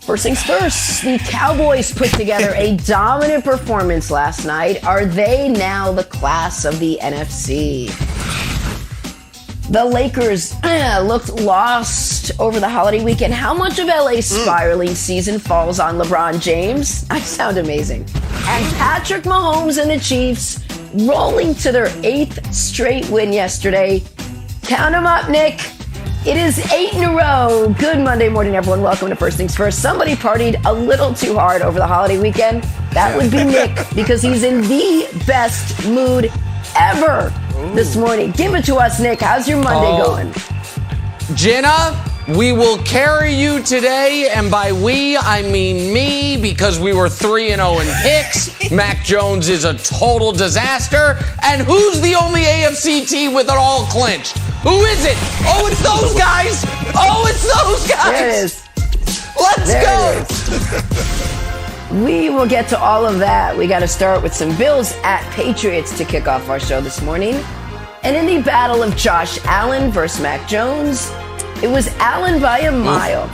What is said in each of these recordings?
First things first, the Cowboys put together a dominant performance last night. Are they now the class of the NFC? The Lakers looked lost over the holiday weekend. How much of LA's spiraling season falls on LeBron James? I sound amazing. And Patrick Mahomes and the Chiefs rolling to their 8th straight win yesterday. Count them up, Nick. It is 8 in a row. Good Monday morning, everyone. Welcome to First Things First. Somebody partied a little too hard over the holiday weekend. That would be Nick, because he's in the best mood ever this morning. Give it to us, Nick. How's your Monday going? Jenna, we will carry you today, and by we, I mean me, because we were 3-0 in picks. Mac Jones is a total disaster. And who's the only AFC team with it all clinched? Who is it? Oh, it's those guys. Oh, it's those guys. There it is. Let's go. We will get to all of that. We got to start with some Bills at Patriots to kick off our show this morning. And in the battle of Josh Allen versus Mac Jones, it was Allen by a mile.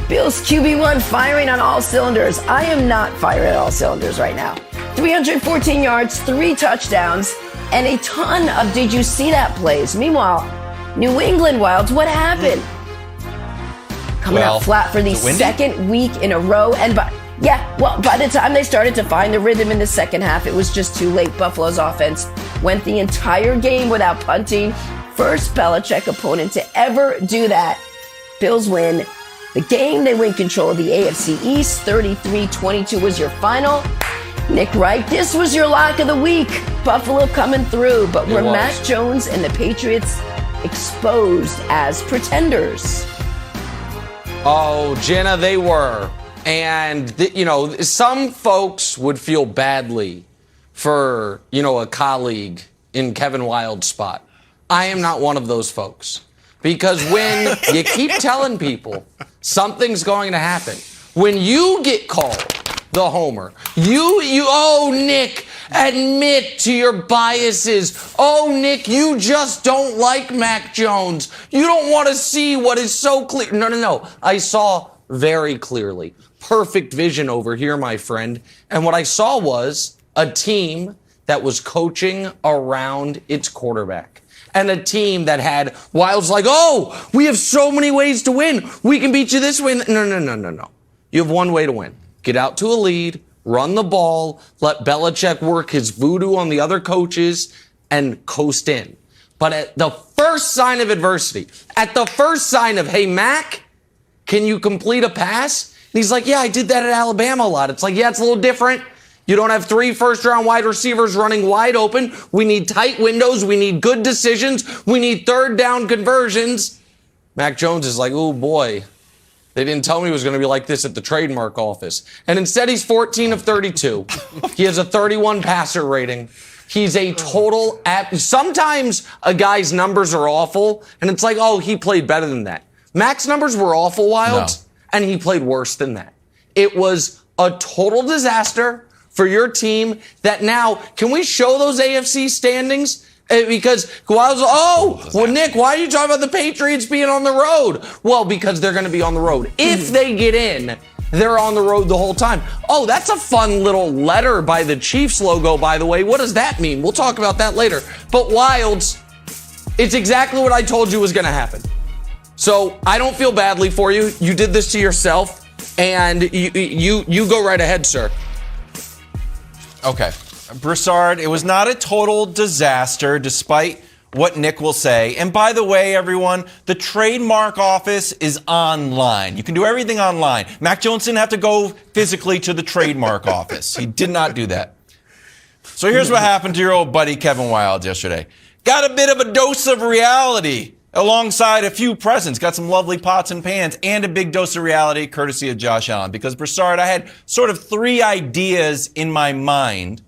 Bills QB1 firing on all cylinders. I am not firing on all cylinders right now. 314 yards, 3 touchdowns, and a ton of did you see that plays. Meanwhile, New England Wilds, what happened? Coming out flat for the second week in a row. And by the time they started to find the rhythm in the second half, it was just too late. Buffalo's offense went the entire game without punting. First Belichick opponent to ever do that. Bills win the game. They win control of the AFC East. 33-22 was your final. Nick Wright, this was your lock of the week. Buffalo coming through, but were Mac Jones and the Patriots exposed as pretenders? Oh, Jenna, they were. And, some folks would feel badly for, a colleague in Kevin Wild's spot. I am not one of those folks. Because when you keep telling people something's going to happen, when you get called the homer, Nick, admit to your biases. Oh, Nick, you just don't like Mac Jones. You don't want to see what is so clear. No. I saw very clearly. Perfect vision over here, my friend. And what I saw was a team that was coaching around its quarterback. And a team that had Wilds like, oh, we have so many ways to win. We can beat you this way. No. You have one way to win. Get out to a lead, run the ball, let Belichick work his voodoo on the other coaches, and coast in. But at the first sign of adversity, at the first sign of, hey, Mac, can you complete a pass? And he's like, yeah, I did that at Alabama a lot. It's like, yeah, it's a little different. You don't have 3 first-round wide receivers running wide open. We need tight windows. We need good decisions. We need third down conversions. Mac Jones is like, oh, boy. They didn't tell me it was going to be like this at the trademark office. And instead, he's 14 of 32. He has a 31 passer rating. He's a total sometimes a guy's numbers are awful, and it's like, oh, he played better than that. Mac's numbers were awful, Wilds, and he played worse than that. It was a total disaster for your team that now, can we show those AFC standings? Because Nick, why are you talking about the Patriots being on the road? Well, because they're going to be on the road. If they get in, they're on the road the whole time. Oh, that's a fun little letter by the Chiefs logo, by the way. What does that mean? We'll talk about that later. But Wilds, it's exactly what I told you was going to happen. So I don't feel badly for you. You did this to yourself, and you go right ahead, sir. Okay. Broussard, it was not a total disaster, despite what Nick will say. And by the way, everyone, the trademark office is online. You can do everything online. Mac Jones didn't have to go physically to the trademark office. He did not do that. So here's what happened to your old buddy Kevin Wilde yesterday. Got a bit of a dose of reality alongside a few presents. Got some lovely pots and pans and a big dose of reality courtesy of Josh Allen. Because, Broussard, I had sort of 3 ideas in my mind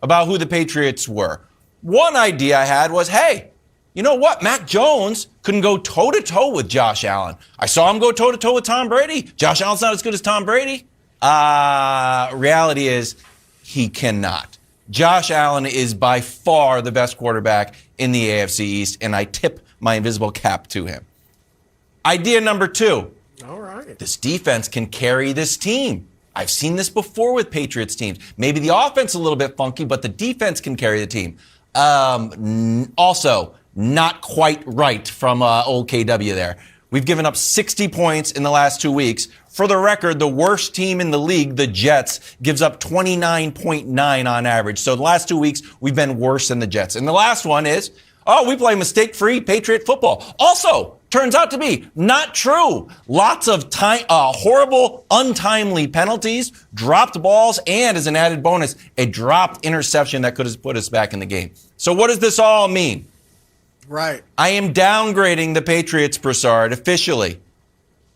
about who the Patriots were. One idea I had was, hey, you know what? Mac Jones couldn't go toe-to-toe with Josh Allen. I saw him go toe-to-toe with Tom Brady. Josh Allen's not as good as Tom Brady. Reality is he cannot. Josh Allen is by far the best quarterback in the AFC East, and I tip my invisible cap to him. Idea number 2. All right. This defense can carry this team. I've seen this before with Patriots teams. Maybe the offense a little bit funky, but the defense can carry the team. Also, not quite right from old KW there. We've given up 60 points in the last 2 weeks. For the record, the worst team in the league, the Jets, gives up 29.9 on average. So the last 2 weeks, we've been worse than the Jets. And the last one is, we play mistake-free Patriot football. Also, turns out to be not true. Lots of horrible, untimely penalties, dropped balls, and as an added bonus, a dropped interception that could have put us back in the game. So what does this all mean? Right. I am downgrading the Patriots, Broussard, officially.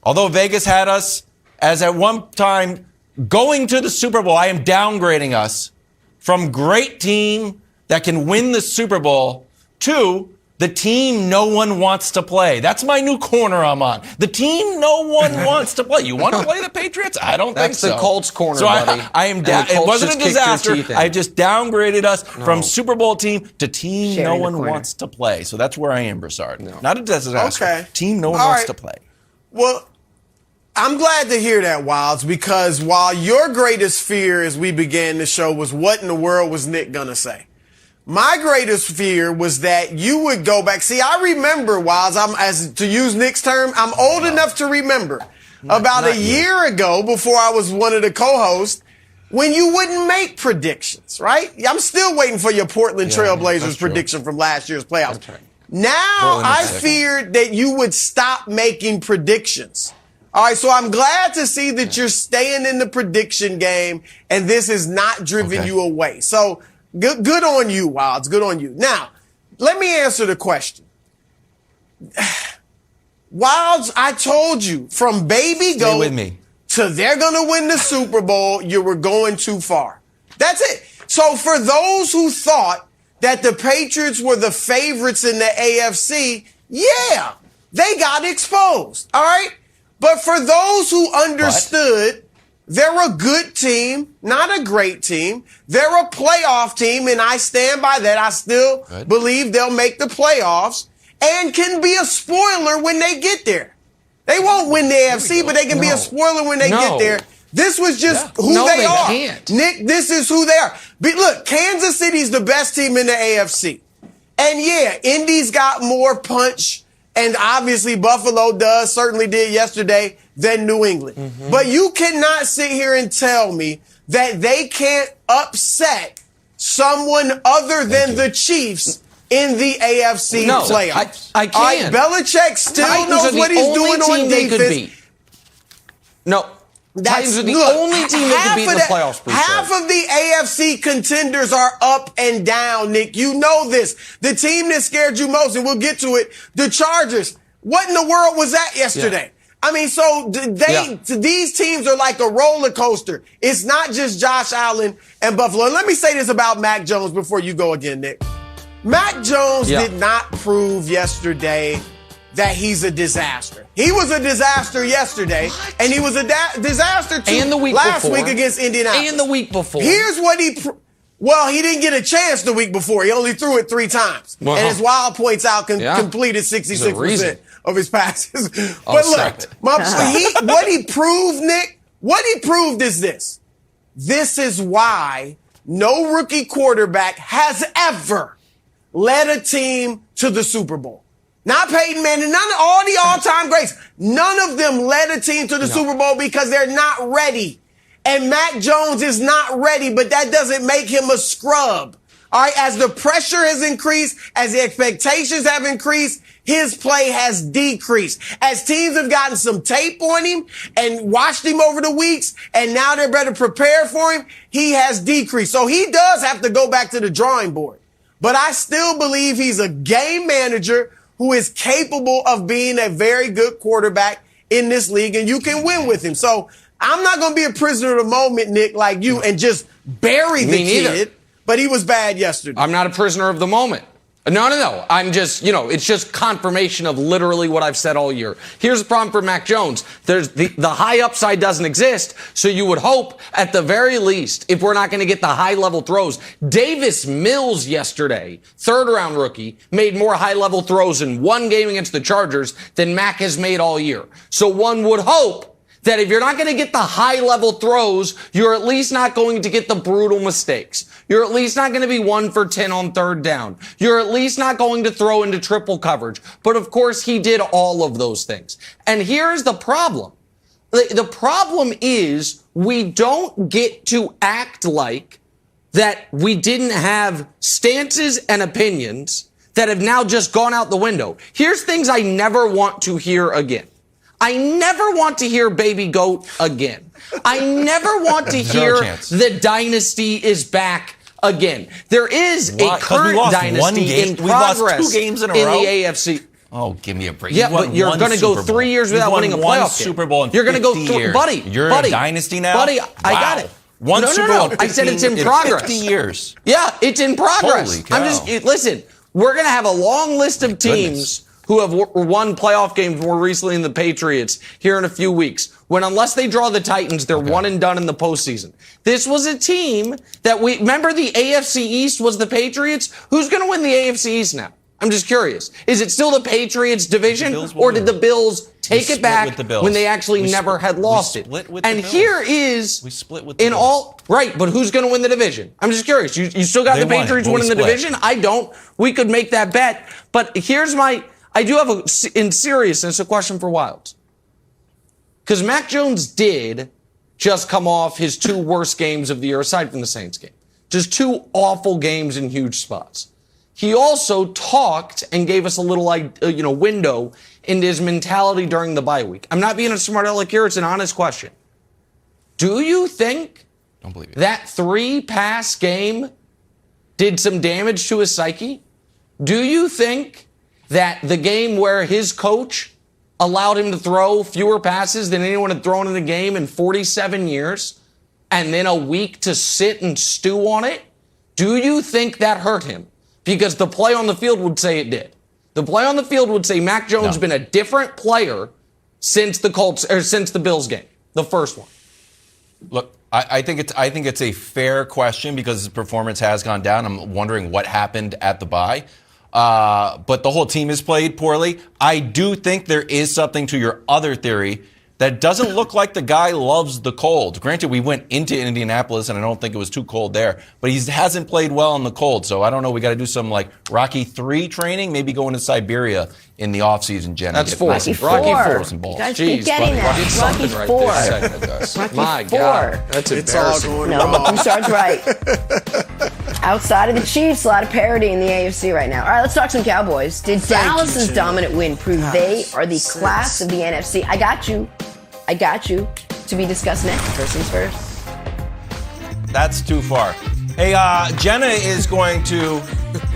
Although Vegas had us as at one time going to the Super Bowl, I am downgrading us from great team that can win the Super Bowl to the team no one wants to play. That's my new corner I'm on. The team no one wants to play. You want to play the Patriots? I don't think so. That's the Colts corner, so buddy. I am down. It wasn't a disaster. I just downgraded us from Super Bowl team to team Sharing no the one corner. wants to play. So that's where I am, Broussard. Not a disaster. Okay. Team no one All wants right. to play. Well, I'm glad to hear that, Wilds, because while your greatest fear as we began the show was what in the world was Nick going to say? My greatest fear was that you would go back. See, I remember, Wilds, to use Nick's term, I'm old enough to remember about a year ago before I was one of the co-hosts when you wouldn't make predictions, right? I'm still waiting for your Portland Trailblazers prediction from last year's playoffs. That's right. Now I feared that you would stop making predictions. All right, so I'm glad to see that you're staying in the prediction game and this has not driven you away. So good on you, Wilds. Good on you. Now, let me answer the question. Wilds, I told you from baby Stay with me. to they're going to win the Super Bowl, you were going too far. That's it. So for those who thought that the Patriots were the favorites in the AFC, yeah, they got exposed. All right. But for those who understood they're a good team, not a great team. They're a playoff team, and I stand by that. I still believe they'll make the playoffs and can be a spoiler when they get there. They won't win the AFC, but they can be a spoiler when they get there. This was just who they are. Can't. Nick, this is who they are. But look, Kansas City's the best team in the AFC. And yeah, Indy's got more punch, and obviously Buffalo certainly did yesterday, than New England. But you cannot sit here and tell me that they can't upset someone other than the Chiefs in the AFC playoffs. I can. All right, Belichick still knows what he's doing on defense. No. Titans are the only team that could beat in the playoffs. Half of the AFC contenders are up and down, Nick. You know this. The team that scared you most, and we'll get to it, the Chargers. What in the world was that yesterday? I mean, so these teams are like a roller coaster. It's not just Josh Allen and Buffalo. And let me say this about Mac Jones before you go again, Nick. Mac Jones did not prove yesterday that he's a disaster. He was a disaster yesterday, and he was a disaster too and the week last before. week against Indianapolis. And the week before. Here's what he didn't get a chance the week before. He only threw it 3 times. And as Wild points out, completed 66% of his passes. But look, what he proved, Nick, what he proved is this. This is why no rookie quarterback has ever led a team to the Super Bowl. Not Peyton Manning, none of all the all-time greats. None of them led a team to the Super Bowl because they're not ready. And Mac Jones is not ready, but that doesn't make him a scrub. All right, as the pressure has increased, as the expectations have increased, his play has decreased. As teams have gotten some tape on him and watched him over the weeks, and now they're better prepared for him, he has decreased. So he does have to go back to the drawing board. But I still believe he's a game manager who is capable of being a very good quarterback in this league, and you can win with him. So I'm not going to be a prisoner of the moment, Nick, like you, and just bury the kid. But he was bad yesterday. I'm not a prisoner of the moment. No. I'm just, it's just confirmation of literally what I've said all year. Here's the problem for Mac Jones. There's the high upside doesn't exist. So you would hope at the very least, if we're not going to get the high level throws, Davis Mills yesterday, 3rd round rookie, made more high level throws in one game against the Chargers than Mac has made all year. So one would hope that if you're not going to get the high-level throws, you're at least not going to get the brutal mistakes. You're at least not going to be 1 for 10 on 3rd down. You're at least not going to throw into triple coverage. But, of course, he did all of those things. And here's the problem. The problem is we don't get to act like that we didn't have stances and opinions that have now just gone out the window. Here's things I never want to hear again. I never want to hear baby goat again. I never want to hear the dynasty is back again. There is a current dynasty in progress. We lost 2 games in a row. The AFC. Oh, give me a break. Yeah, but you're going to go 3 years without winning a playoff Super Bowl in You're going to go years. Buddy. You're a dynasty now? Buddy, I got it. One Super Bowl. I said it's in progress. 50 years. Yeah, it's in progress. Holy cow. Listen, we're going to have a long list of teams who have won playoff games more recently than the Patriots here in a few weeks. When unless they draw the Titans, they're one and done in the postseason. This was a team that remember the AFC East was the Patriots? Who's going to win the AFC East now? I'm just curious. Is it still the Patriots division or did the Bills take it back when they actually never had lost it? And here is, we split with the Bills. all, right, but who's going to win the division? I'm just curious. You still got the Patriots winning the division? I don't. We could make that bet. But here's I do have in seriousness, a question for Wilds. Because Mac Jones did just come off his 2 worst games of the year, aside from the Saints game. Just 2 awful games in huge spots. He also talked and gave us a little, window into his mentality during the bye week. I'm not being a smart aleck here. It's an honest question. Do you think that 3-pass game did some damage to his psyche? Do you think that the game where his coach allowed him to throw fewer passes than anyone had thrown in a game in 47 years, and then a week to sit and stew on it, do you think that hurt him? Because the play on the field would say it did. The play on the field would say Mac Jones has been a different player since the Bills game, the first one. Look, I think it's a fair question because his performance has gone down. I'm wondering what happened at the bye. But the whole team has played poorly. I do think there is something to your other theory that doesn't look like the guy loves the cold. Granted, we went into Indianapolis, and I don't think it was too cold there. But he hasn't played well in the cold. So I don't know. We got to do some Rocky 3 training, maybe go into Siberia in the offseason, Jenna. That's 4. Rocky 4. Rocky 4. You guys keep getting that. Rocky 4. Rocky My 4. God. That's embarrassing. No, Broussard's right. Outside of the Chiefs, a lot of parity in the AFC right now. All right, let's talk some Cowboys. Did Dallas's dominant win prove they are the class of the NFC? I got you. To be discussed next. First things first. That's too far. Hey, Jenna is going to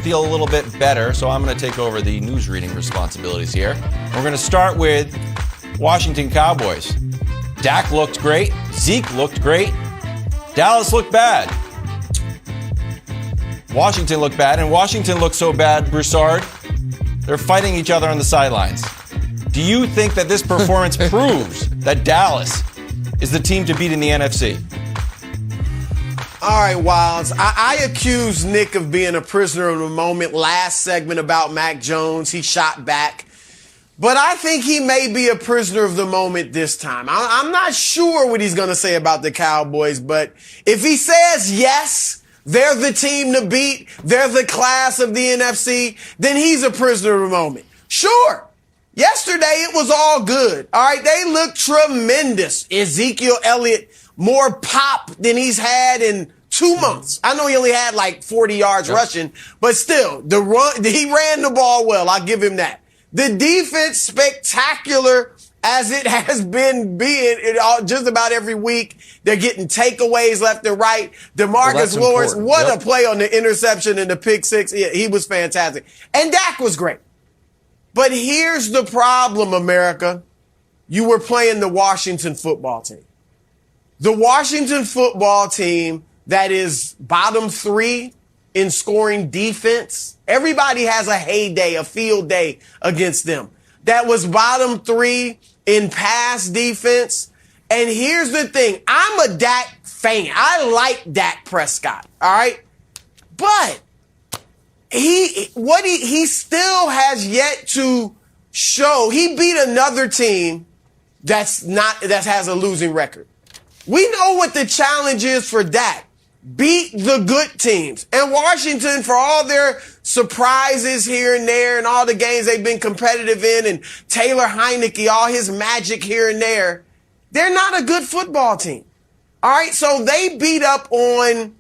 feel a little bit better, so I'm going to take over the news reading responsibilities here. We're going to start with Washington Cowboys. Dak looked great. Zeke looked great. Dallas looked bad. Washington looked bad, and Washington looked so bad, Broussard, they're fighting each other on the sidelines. Do you think that this performance proves that Dallas is the team to beat in the NFC? All right, Wilds. I accuse Nick of being a prisoner of the moment. Last segment about Mac Jones, he shot back. But I think he may be a prisoner of the moment this time. I'm not sure what he's going to say about the Cowboys, but if he says yes, they're the team to beat, they're the class of the NFC, then he's a prisoner of the moment. Sure. Yesterday, it was all good. All right, they looked tremendous. Ezekiel Elliott, more pop than he's had in 2 months. I know he only had 40 yards rushing, but still, he ran the ball well. I'll give him that. The defense, spectacular as it has been just about every week. They're getting takeaways left and right. DeMarcus Lawrence, what a play on the interception and the pick six. Yeah, he was fantastic. And Dak was great. But here's the problem, America. You were playing the Washington football team. The Washington football team that is bottom 3 in scoring defense. Everybody has a heyday, a field day against them. That was bottom 3 in pass defense. And here's the thing. I'm a Dak fan. I like Dak Prescott. All right. But he still has yet to show. He beat another team that has a losing record. We know what the challenge is for Dak. Beat the good teams. And Washington, for all their surprises here and there and all the games they've been competitive in, and Taylor Heineke, all his magic here and there, they're not a good football team. All right, so they beat up on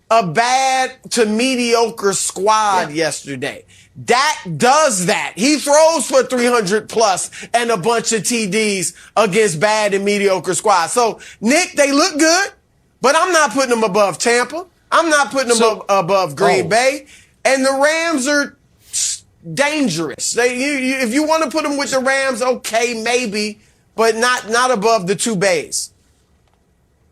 a bad to mediocre squad yesterday. Dak does that. He throws for 300 plus and a bunch of TDs against bad and mediocre squads. So, Nick, they look good, but I'm not putting them above Tampa. I'm not putting them above Green Bay. And the Rams are dangerous. If you want to put them with the Rams, okay, maybe, but not above the 2 Bays.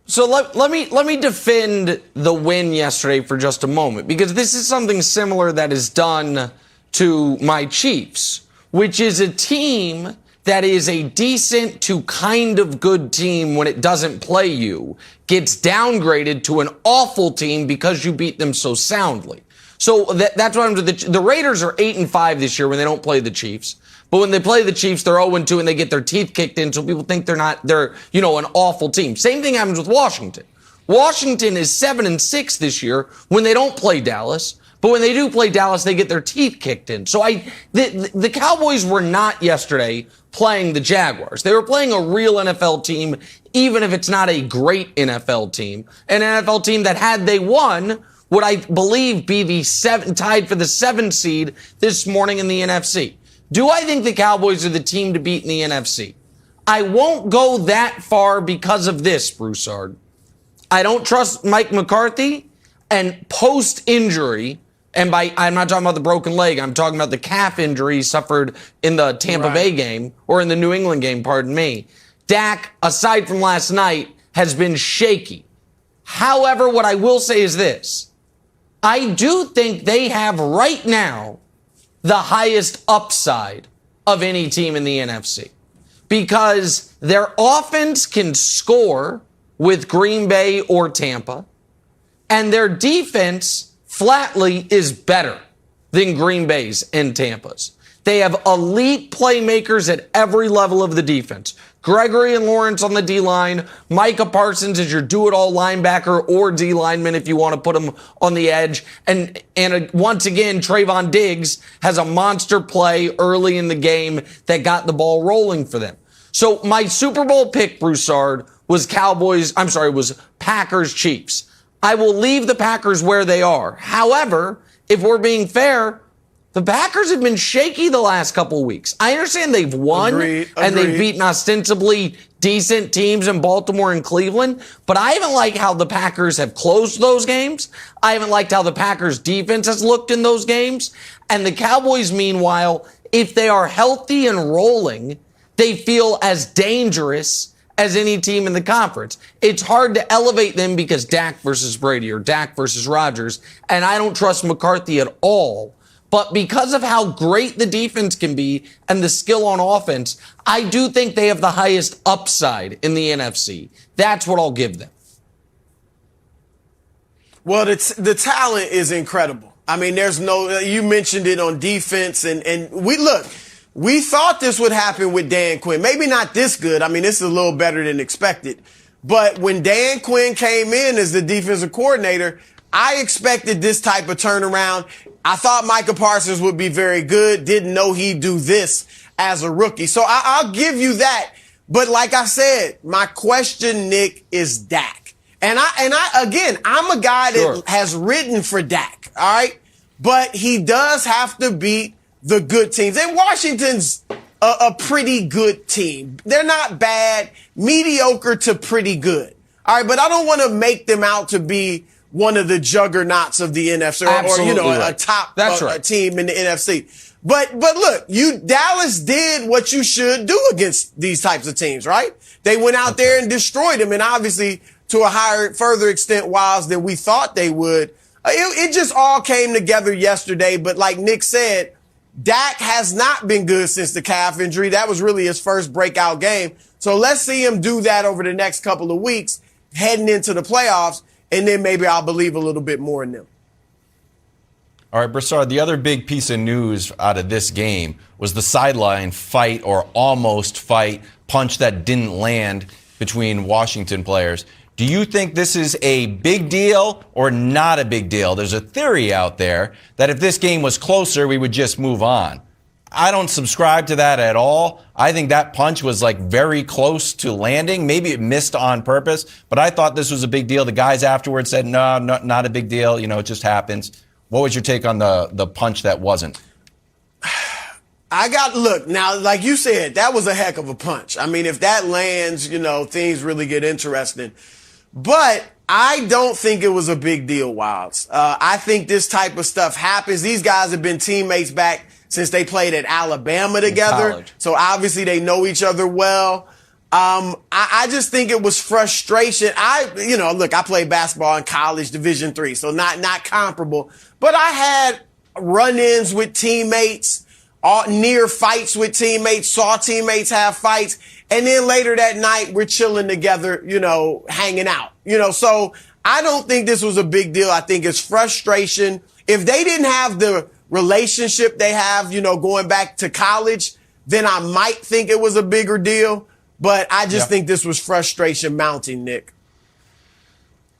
So let me defend the win yesterday for just a moment, because this is something similar that is done to my Chiefs, which is a team that is a decent to kind of good team when it doesn't play you, gets downgraded to an awful team because you beat them so soundly. So that's what I'm doing. The Raiders are 8-5 this year when they don't play the Chiefs. But when they play the Chiefs, they're 0-2 and they get their teeth kicked in, so people think they're an awful team. Same thing happens with Washington. Washington is 7-6 this year when they don't play Dallas. But when they do play Dallas, they get their teeth kicked in. So the Cowboys were not yesterday playing the Jaguars. They were playing a real NFL team, even if it's not a great NFL team. An NFL team that, had they won, would, I believe, be tied for the 7th seed this morning in the NFC. Do I think the Cowboys are the team to beat in the NFC? I won't go that far because of this, Broussard. I don't trust Mike McCarthy, and post-injury, and I'm not talking about the broken leg, I'm talking about the calf injury he suffered in the Tampa Bay game, or in the New England game, pardon me. Dak, aside from last night, has been shaky. However, what I will say is this. I do think they have right now the highest upside of any team in the NFC, because their offense can score with Green Bay or Tampa, and their defense flatly is better than Green Bay's and Tampa's. They have elite playmakers at every level of the defense. Gregory and Lawrence on the D-line. Micah Parsons is your do-it-all linebacker or D-lineman if you want to put him on the edge. And once again, Trayvon Diggs has a monster play early in the game that got the ball rolling for them. So my Super Bowl pick, Broussard, was Packers Chiefs. I will leave the Packers where they are. However, if we're being fair, the Packers have been shaky the last couple weeks. I understand they've won and they've beaten ostensibly decent teams in Baltimore and Cleveland, but I haven't liked how the Packers have closed those games. I haven't liked how the Packers defense has looked in those games. And the Cowboys, meanwhile, if they are healthy and rolling, they feel as dangerous as any team in the conference. It's hard to elevate them because Dak versus Brady or Dak versus Rodgers, and I don't trust McCarthy at all. But because of how great the defense can be and the skill on offense, I do think they have the highest upside in the NFC. That's what I'll give them. Well, the talent is incredible. I mean, you mentioned it on defense, and we thought this would happen with Dan Quinn. Maybe not this good. I mean, this is a little better than expected. But when Dan Quinn came in as the defensive coordinator, I expected this type of turnaround. I thought Micah Parsons would be very good. Didn't know he'd do this as a rookie. So I'll give you that. But like I said, my question, Nick, is Dak. And I'm a guy that has ridden for Dak. All right. But he does have to beat the good teams. And Washington's a pretty good team. They're not bad, mediocre to pretty good. All right. But I don't want to make them out to be one of the juggernauts of the NFC or a top team in the NFC. But look, Dallas did what you should do against these types of teams, right? They went out there and destroyed them, and obviously to a further extent, Wiles, than we thought they would It just all came together yesterday. But like Nick said, Dak has not been good since the calf injury. That was really his first breakout game. So let's see him do that over the next couple of weeks heading into the playoffs, and then maybe I'll believe a little bit more in them. All right, Broussard, the other big piece of news out of this game was the sideline fight or almost fight, punch that didn't land between Washington players. Do you think this is a big deal or not a big deal? There's a theory out there that if this game was closer, we would just move on. I don't subscribe to that at all. I think that punch was like very close to landing. Maybe it missed on purpose, but I thought this was a big deal. The guys afterwards said, no, not a big deal. You know, it just happens. What was your take on the punch that wasn't? Look, now, like you said, that was a heck of a punch. I mean, if that lands, you know, things really get interesting. But I don't think it was a big deal, Wilds. I think this type of stuff happens. These guys have been teammates back since they played at Alabama together. So obviously they know each other well. I just think it was frustration. I played basketball in college, Division III, so not comparable. But I had run-ins with teammates, near fights with teammates, saw teammates have fights. And then later that night, we're chilling together, you know, hanging out, you know. So I don't think this was a big deal. I think it's frustration. If they didn't have the relationship they have, you know, going back to college, then I might think it was a bigger deal. But I just think this was frustration mounting, Nick.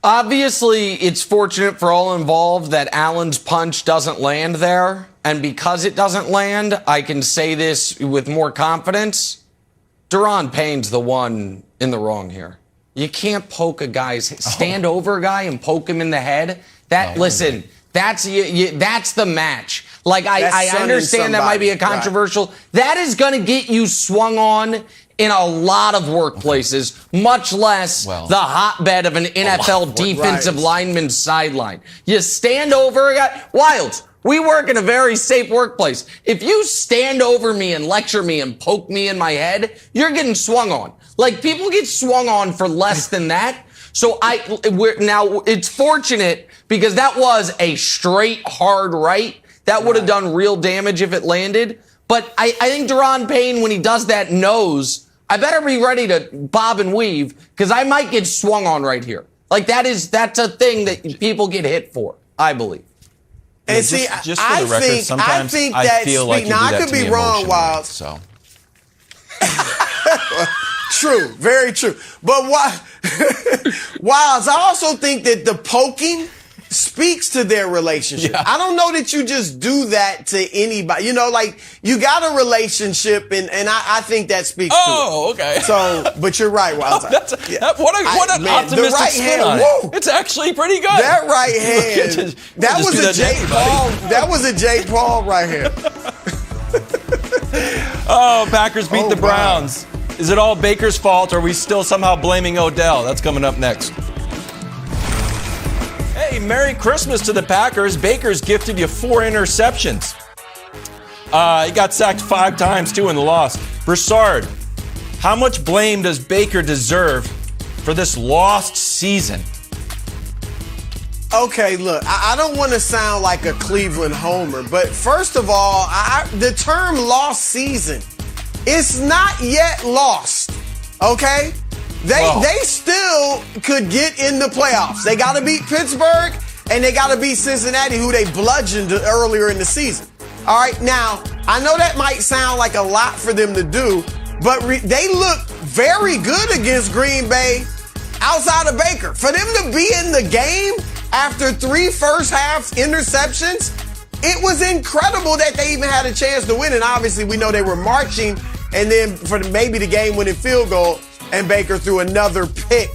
Obviously, it's fortunate for all involved that Allen's punch doesn't land there. And because it doesn't land, I can say this with more confidence. Daron Payne's the one in the wrong here. You can't poke a guy's stand over a guy and poke him in the head. That's the match. Like I understand that might be a controversial. Right. That is going to get you swung on in a lot of workplaces, much less the hotbed of an NFL defensive lineman's sideline. You stand over a guy. Wilds. We work in a very safe workplace. If you stand over me and lecture me and poke me in my head, you're getting swung on. Like, people get swung on for less than that. So now it's fortunate because that was a straight hard right. That would have done real damage if it landed. But I think Daron Payne, when he does that, knows I better be ready to bob and weave because I might get swung on right here. Like, that's a thing that people get hit for, I believe. And see, just for the record, sometimes I feel like you do that to me emotionally. So. True, very true. But Wilds, I also think that the poking speaks to their relationship. Yeah. I don't know that you just do that to anybody. You know, like, you got a relationship, and I think that speaks to it. Oh, okay. So, but you're right, Wilds. What an optimistic right spin on it. It's actually pretty good. That right hand, that was a Jake Paul right here. Oh, Packers beat the Browns. Is it all Baker's fault, or are we still somehow blaming Odell? That's coming up next. Hey, Merry Christmas to the Packers. Baker's gifted you 4 interceptions. He got sacked 5 times, too, in the loss. Broussard, how much blame does Baker deserve for this lost season? Okay, look, I don't want to sound like a Cleveland homer, but first of all, the term lost season, it's not yet lost, okay? They still could get in the playoffs. They got to beat Pittsburgh, and they got to beat Cincinnati, who they bludgeoned earlier in the season. All right, now, I know that might sound like a lot for them to do, but they look very good against Green Bay outside of Baker. For them to be in the game after 3 first-half interceptions, it was incredible that they even had a chance to win. And obviously, we know they were marching, and then for maybe the game-winning field goal, and Baker threw another pick.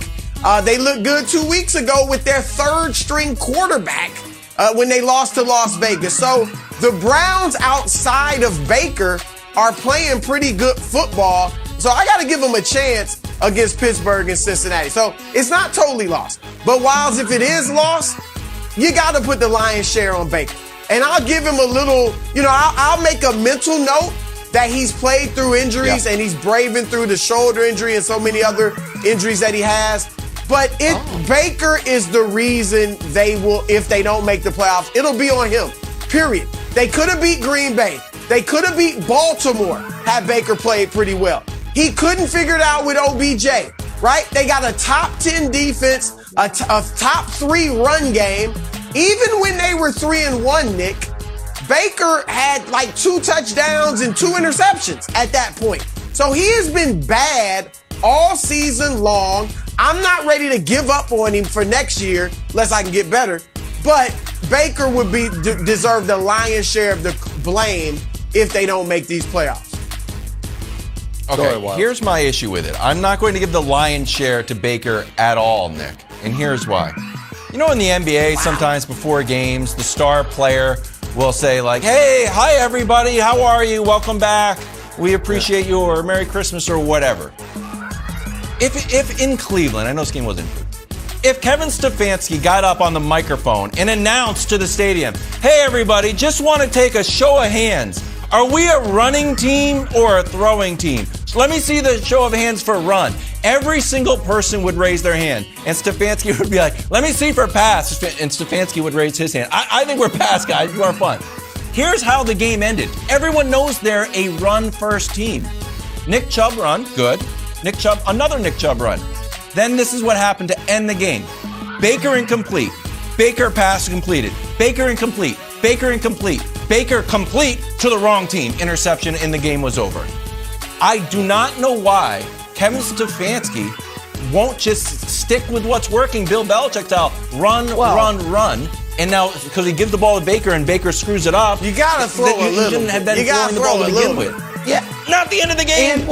They looked good 2 weeks ago with their 3rd-string quarterback when they lost to Las Vegas. So the Browns outside of Baker are playing pretty good football. So I got to give them a chance against Pittsburgh and Cincinnati. So it's not totally lost. But Wilds, if it is lost, you got to put the lion's share on Baker. And I'll give him a little, I'll make a mental note that he's played through injuries and he's braving through the shoulder injury and so many other injuries that he has. But Baker is the reason they will, if they don't make the playoffs, it'll be on him, period. They could have beat Green Bay. They could have beat Baltimore had Baker played pretty well. He couldn't figure it out with OBJ, right? They got a top 10 defense, a top 3 run game. Even when they were 3-1, Nick, Baker had like 2 touchdowns and 2 interceptions at that point. So he has been bad all season long. I'm not ready to give up on him for next year unless I can get better. But Baker would deserve the lion's share of the blame if they don't make these playoffs. Okay, here's my issue with it. I'm not going to give the lion's share to Baker at all, Nick. And here's why. You know, in the NBA, sometimes before games, the star player will say like, hey, hi everybody, how are you? Welcome back. We appreciate you, or Merry Christmas, or whatever. If in Cleveland, I know this game wasn't true, if Kevin Stefanski got up on the microphone and announced to the stadium, hey everybody, just want to take a show of hands. Are we a running team or a throwing team? Let me see the show of hands for run. Every single person would raise their hand. And Stefanski would be like, let me see for pass. And Stefanski would raise his hand. I think we're pass guys. You are fun. Here's how the game ended. Everyone knows they're a run-first team. Nick Chubb run, good. Nick Chubb, another Nick Chubb run. Then this is what happened to end the game. Baker incomplete. Baker pass completed. Baker incomplete. Baker incomplete. Baker complete to the wrong team. Interception, and the game was over. I do not know why Kevin Stefanski won't just stick with what's working. Bill Belichick style, run. And now, because he gives the ball to Baker and Baker screws it up, you gotta throw a little. You shouldn't have been throwing the ball to begin with. Yeah, not the end of the game.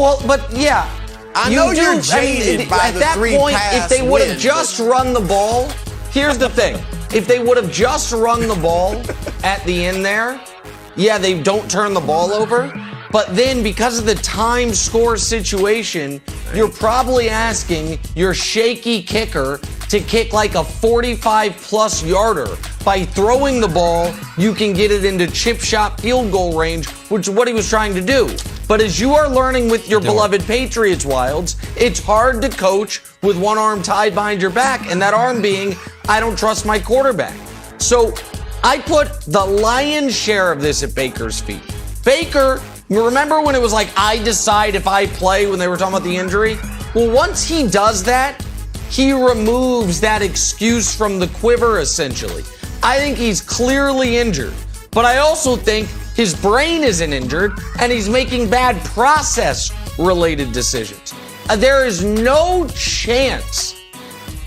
I know you're jaded by the 3 pass if they would have just run the ball, here's the thing. If they would have just run the ball at the end there, yeah, they don't turn the ball over. But then because of the time score situation, you're probably asking your shaky kicker to kick like a 45-plus yarder. By throwing the ball, you can get it into chip shot field goal range, which is what he was trying to do. But as you are learning with your beloved Patriots, Wilds, it's hard to coach with one arm tied behind your back, and that arm being, I don't trust my quarterback. So I put the lion's share of this at Baker's feet. Baker, remember when it was like, I decide if I play when they were talking about the injury? Well, once he does that, he removes that excuse from the quiver, essentially. I think he's clearly injured, but I also think his brain isn't injured, and he's making bad process-related decisions. There is no chance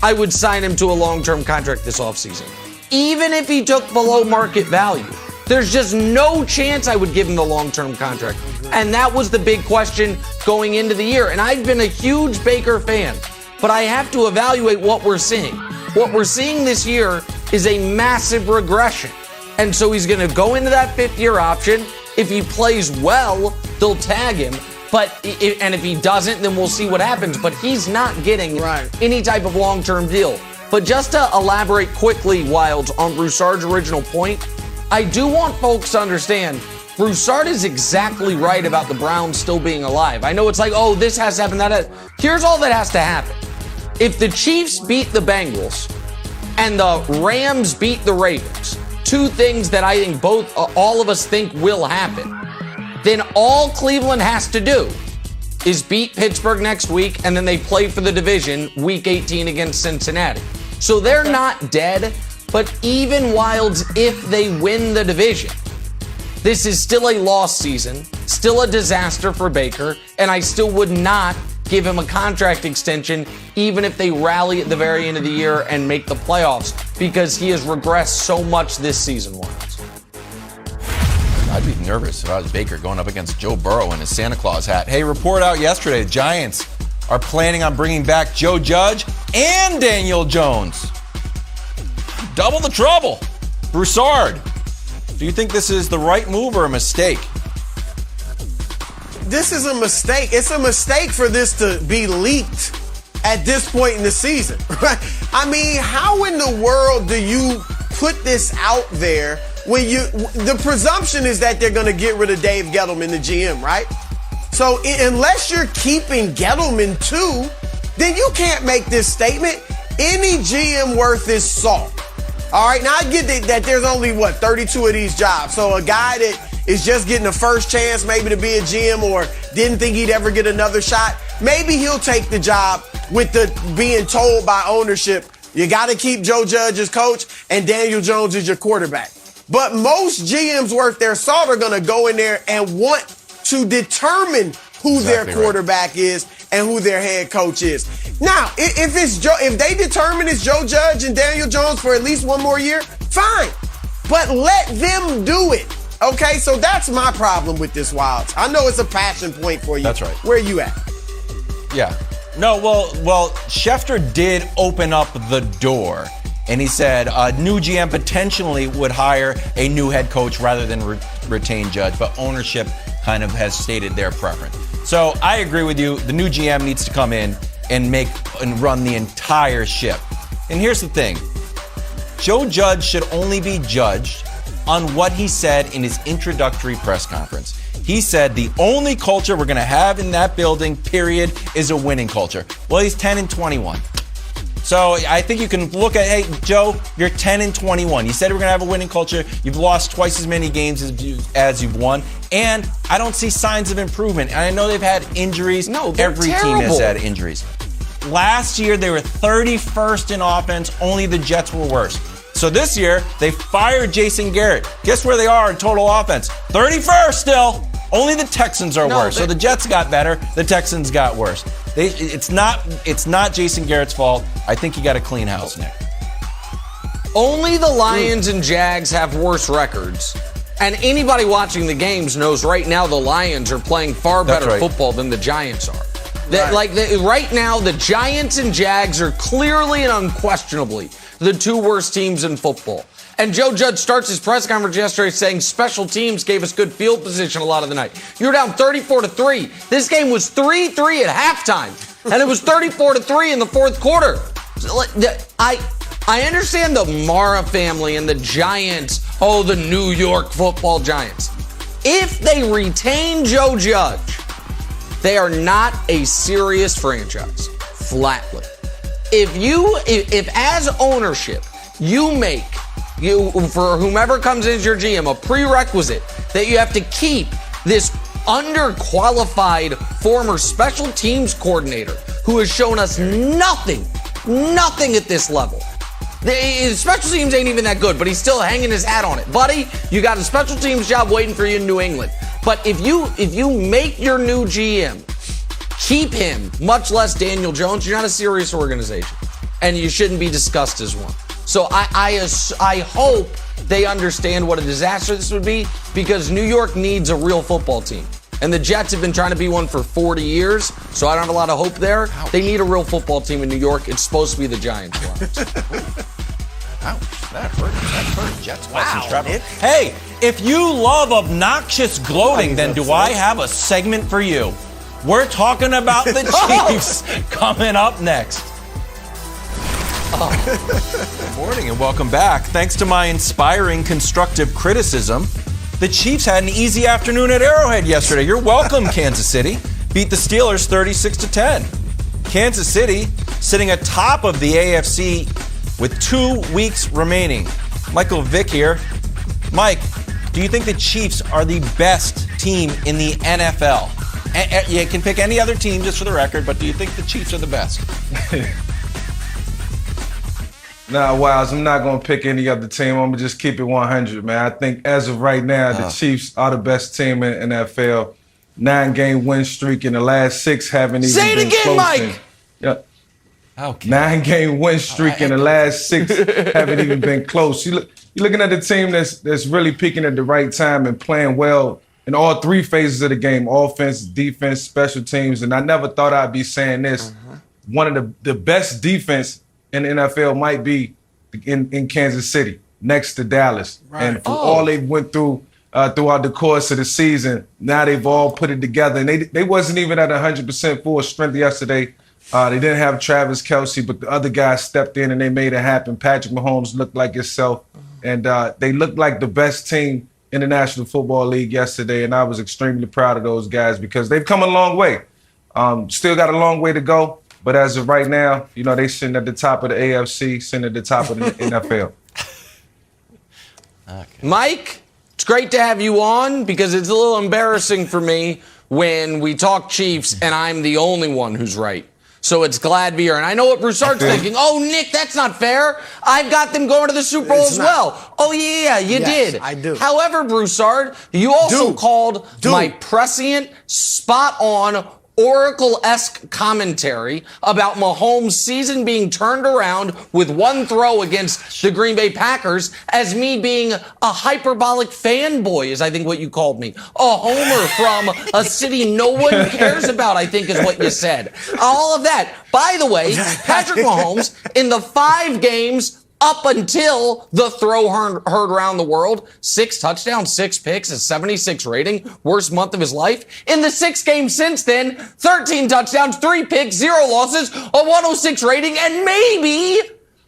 I would sign him to a long-term contract this offseason. Even if he took below market value, there's just no chance I would give him the long-term contract. And that was the big question going into the year. And I've been a huge Baker fan, but I have to evaluate what we're seeing. What we're seeing this year is a massive regression. And so he's going to go into that 5th-year option. If he plays well, they'll tag him. And if he doesn't, then we'll see what happens. But he's not getting any type of long-term deal. But just to elaborate quickly, Wilds, on Broussard's original point, I do want folks to understand Broussard is exactly right about the Browns still being alive. I know it's like, oh, this has to happen, that has. Here's all that has to happen. If the Chiefs beat the Bengals and the Rams beat the Ravens, 2 things that I think all of us think will happen, then all Cleveland has to do is beat Pittsburgh next week, and then they play for the division week 18 against Cincinnati. So they're not dead, but even Wilds, if they win the division, this is still a lost season, still a disaster for Baker, and I still would not give him a contract extension, even if they rally at the very end of the year and make the playoffs, because he has regressed so much this season, Wilds. I'd be nervous if I was Baker going up against Joe Burrow in his Santa Claus hat. Hey, report out yesterday, the Giants are planning on bringing back Joe Judge and Daniel Jones. Double the trouble. Broussard, do you think this is the right move or a mistake? This is a mistake. It's a mistake for this to be leaked at this point in the season, right? I mean, how in the world do you put this out there when the presumption is that they're going to get rid of Dave Gettleman, the GM, right? So unless you're keeping Gettleman too, then you can't make this statement. any GM worth his salt. All right, now I get that there's only, 32 of these jobs. So a guy that is just getting a first chance maybe to be a GM or didn't think he'd ever get another shot, maybe he'll take the job with the being told by ownership, you got to keep Joe Judge as coach and Daniel Jones is your quarterback. But most GMs worth their salt are going to go in there and want to determine who their quarterback is and who their head coach is. Now, if they determine it's Joe Judge and Daniel Jones for at least one more year, fine. But let them do it. Okay, so that's my problem with this, Wilds. I know it's a passion point for you. That's right. Where you at? Yeah. No, well, Schefter did open up the door, and he said a new GM potentially would hire a new head coach rather than retain Judge, but ownership kind of has stated their preference. So I agree with you. The new GM needs to come in and run the entire ship. And here's the thing. Joe Judge should only be judged on what he said in his introductory press conference. He said the only culture we're going to have in that building, period, is a winning culture. Well, he's 10-21. So I think you can look at, hey, Joe, you're 10-21. You said we're going to have a winning culture. You've lost twice as many games as you've won. And I don't see signs of improvement. And I know they've had injuries. No, they're Every terrible. team has had injuries. Last year, they were 31st in offense. Only the Jets were worse. So this year, they fired Jason Garrett. Guess where they are in total offense? 31st still. Only the Texans are worse. So the Jets got better. The Texans got worse. It's not Jason Garrett's fault. I think you got a clean house, Nick. Only the Lions and Jags have worse records. And anybody watching the games knows right now the Lions are playing far better football than the Giants are. Right now, the Giants and Jags are clearly and unquestionably the two worst teams in football. And Joe Judge starts his press conference yesterday saying special teams gave us good field position a lot of the night. You were down 34-3. This game was 3-3 at halftime. And it was 34-3 in the fourth quarter. I understand the Mara family and the Giants, the New York football Giants. If they retain Joe Judge, they are not a serious franchise, flatly. If as ownership, for whomever comes in as your GM, a prerequisite that you have to keep this underqualified former special teams coordinator who has shown us nothing at this level. His special teams ain't even that good, but he's still hanging his hat on it. Buddy, you got a special teams job waiting for you in New England. But if you make your new GM, keep him, much less Daniel Jones, you're not a serious organization. And you shouldn't be discussed as one. So I hope they understand what a disaster this would be, because New York needs a real football team. And the Jets have been trying to be one for 40 years, so I don't have a lot of hope there. Ouch. They need a real football team in New York. It's supposed to be the Giants. Ouch, that hurt. Jets. Wow. Hey, if you love obnoxious gloating, then do I have a segment for you. We're talking about the Chiefs coming up next. Good morning and welcome back. Thanks to my inspiring constructive criticism, the Chiefs had an easy afternoon at Arrowhead yesterday. You're welcome, Kansas City. Beat the Steelers 36-10. Kansas City sitting atop of the AFC with 2 weeks remaining. Michael Vick here. Mike, do you think the Chiefs are the best team in the NFL? You can pick any other team just for the record, but do you think the Chiefs are the best? Nah, Wiles, I'm not going to pick any other team. I'm going to just keep it 100, man. I think as of right now, the Chiefs are the best team in the NFL. 9-game win streak in the last 6 haven't even Say it been again, close. Mike! Okay. 9-game win streak in the last 6 haven't even been close. You're looking at the team that's really peaking at the right time and playing well in all 3 phases of the game: offense, defense, special teams. And I never thought I'd be saying this. One of the best defense in the NFL might be in Kansas City, next to Dallas. Right. And for all they went through throughout the course of the season, now they've all put it together. And they wasn't even at 100% full strength yesterday. They didn't have Travis Kelce, but the other guys stepped in and they made it happen. Patrick Mahomes looked like himself. And they looked like the best team in the National Football League yesterday. And I was extremely proud of those guys because they've come a long way. Still got a long way to go. But as of right now, they sitting at the top of the AFC, sitting at the top of the NFL. Okay. Mike, it's great to have you on because it's a little embarrassing for me when we talk Chiefs and I'm the only one who's right. So it's glad to be here. And I know what Broussard's thinking. Oh, Nick, that's not fair. I've got them going to the Super Bowl as well. Oh, yeah, you did. I do. However, Broussard, you also called my prescient, spot-on, Oracle-esque commentary about Mahomes' season being turned around with one throw against the Green Bay Packers as me being a hyperbolic fanboy, is I think what you called me. A homer from a city no one cares about, I think is what you said. All of that. By the way, Patrick Mahomes, in the 5 games up until the throw heard around the world, 6 touchdowns, 6 picks, a 76 rating, worst month of his life. In the 6 games since then, 13 touchdowns, 3 picks, 0 losses, a 106 rating, and maybe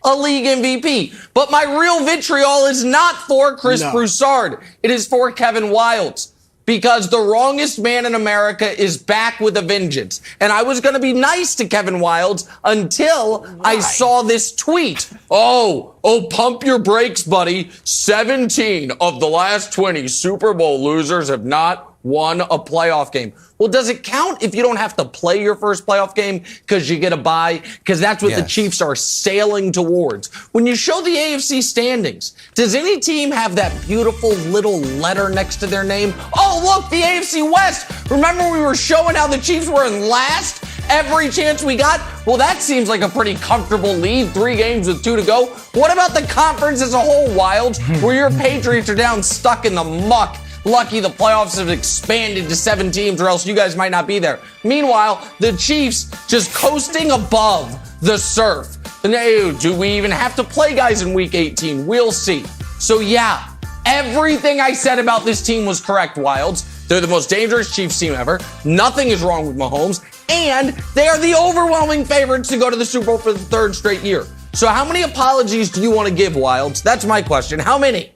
a league MVP. But my real vitriol is not for Chris Broussard. It is for Kevin Wildes. Because the wrongest man in America is back with a vengeance. And I was going to be nice to Kevin Wildes until I saw this tweet. Oh, pump your brakes, buddy. 17 of the last 20 Super Bowl losers have not won a playoff game. Well, does it count if you don't have to play your first playoff game because you get a bye? Because that's what the Chiefs are sailing towards. When you show the AFC standings, does any team have that beautiful little letter next to their name? Oh, look, the AFC West. Remember we were showing how the Chiefs were in last every chance we got? Well, that seems like a pretty comfortable lead. 3 games with 2 to go. What about the conference as a whole, Wildes, where your Patriots are down stuck in the muck? Lucky the playoffs have expanded to 7 teams or else you guys might not be there. Meanwhile, the Chiefs just coasting above the surf. No, do we even have to play guys in week 18? We'll see. So yeah, everything I said about this team was correct, Wildes. They're the most dangerous Chiefs team ever. Nothing is wrong with Mahomes. And they are the overwhelming favorites to go to the Super Bowl for the 3rd straight year. So how many apologies do you want to give, Wildes? That's my question. How many?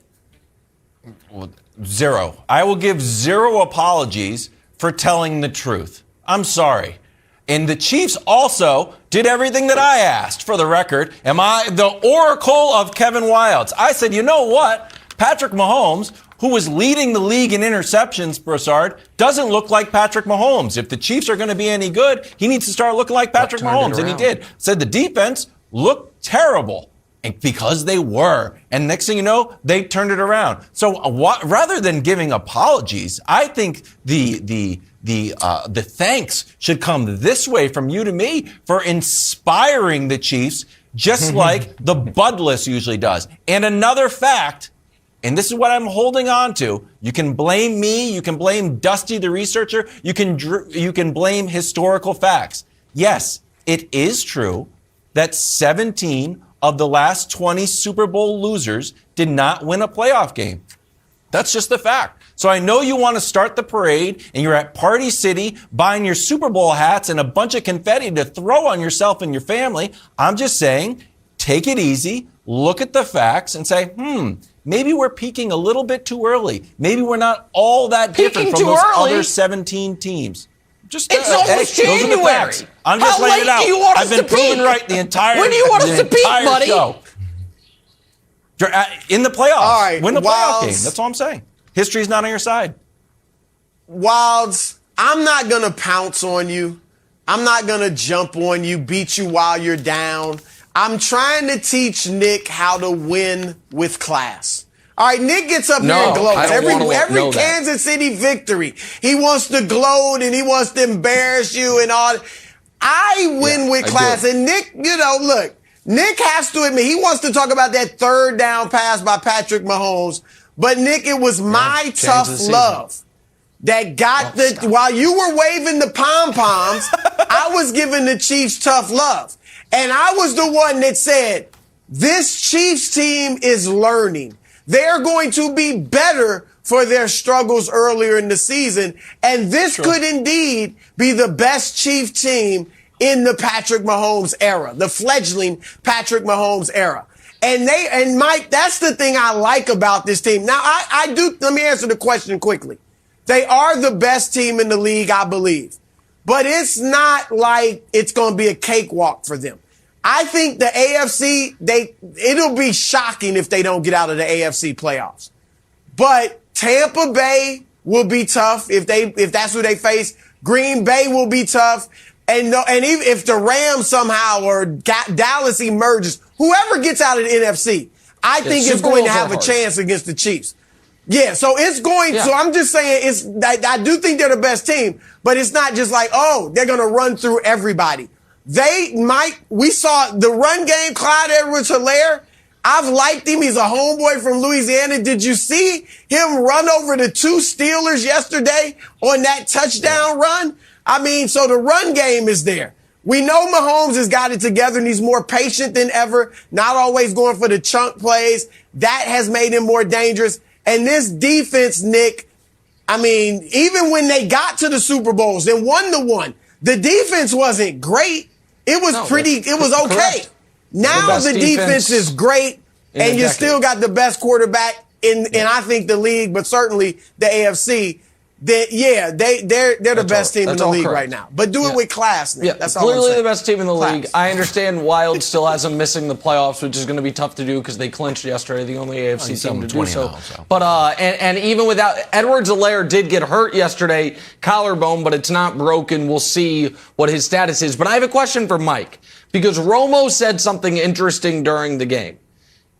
Well, 0. I will give 0 apologies for telling the truth. I'm sorry. And the Chiefs also did everything that I asked. For the record, am I the oracle of Kevin Wildes? I said, you know what? Patrick Mahomes, who was leading the league in interceptions, Broussard, doesn't look like Patrick Mahomes. If the Chiefs are going to be any good, he needs to start looking like Patrick Mahomes. And he did. Said the defense looked terrible. And because they were. And next thing you know, they turned it around. So rather than giving apologies, I think the thanks should come this way from you to me for inspiring the Chiefs, just like the Budless usually does. And another fact, and this is what I'm holding on to, you can blame me, you can blame Dusty the researcher, you can blame historical facts. Yes, it is true that 17 of the last 20 Super Bowl losers did not win a playoff game. That's just the fact. So I know you want to start the parade and you're at Party City buying your Super Bowl hats and a bunch of confetti to throw on yourself and your family. I'm just saying, take it easy, look at the facts and say, maybe we're peaking a little bit too early. Maybe we're not all that different from those other 17 teams. It's almost January. I'm just laying it out. I've been proven right the entire When do you want us to peak, buddy? Show. In the playoffs. All right, win the playoff game. That's all I'm saying. History's not on your side. Wildes, I'm not going to pounce on you. I'm not going to jump on you, beat you while you're down. I'm trying to teach Nick how to win with class. All right, Nick gets up here and gloats. Every Kansas City victory, he wants to gloat and he wants to embarrass you and all. I win with class. And Nick, look, Nick has to admit, he wants to talk about that 3rd down pass by Patrick Mahomes. But Nick, it was my tough love that got while you were waving the pom-poms, I was giving the Chiefs tough love. And I was the one that said, this Chiefs team is learning. They're going to be better for their struggles earlier in the season. And this could indeed be the best Chief team in the Patrick Mahomes era, the fledgling Patrick Mahomes era. And Mike, that's the thing I like about this team. Now, let me answer the question quickly. They are the best team in the league, I believe. but it's not like it's going to be a cakewalk for them. I think the AFC, it'll be shocking if they don't get out of the AFC playoffs. But Tampa Bay will be tough if that's who they face. Green Bay will be tough. And even if the Rams somehow or Dallas emerges, whoever gets out of the NFC, I think is going to have a chance against the Chiefs. Yeah, so it's going. Yeah. So I'm just saying, I do think they're the best team, but it's not just like, oh, they're going to run through everybody. We saw the run game, Clyde Edwards-Helaire. I've liked him. He's a homeboy from Louisiana. Did you see him run over the 2 Steelers yesterday on that touchdown run? I mean, so the run game is there. We know Mahomes has got it together and he's more patient than ever, not always going for the chunk plays. That has made him more dangerous. And this defense, Nick, I mean, even when they got to the Super Bowls and won the one, the defense wasn't great. It was it was okay. Correct. Now the defense is great and you still got the best quarterback in I think the league, but certainly the AFC. They're the best team in the league right now. But do it with class, Nick. That's all clearly the best team in the league. I understand Wild still has them missing the playoffs, which is going to be tough to do because they clinched yesterday, the only AFC team to do so. But and even without Edwards-Helaire did get hurt yesterday, collarbone, but it's not broken. We'll see what his status is. But I have a question for Mike because Romo said something interesting during the game,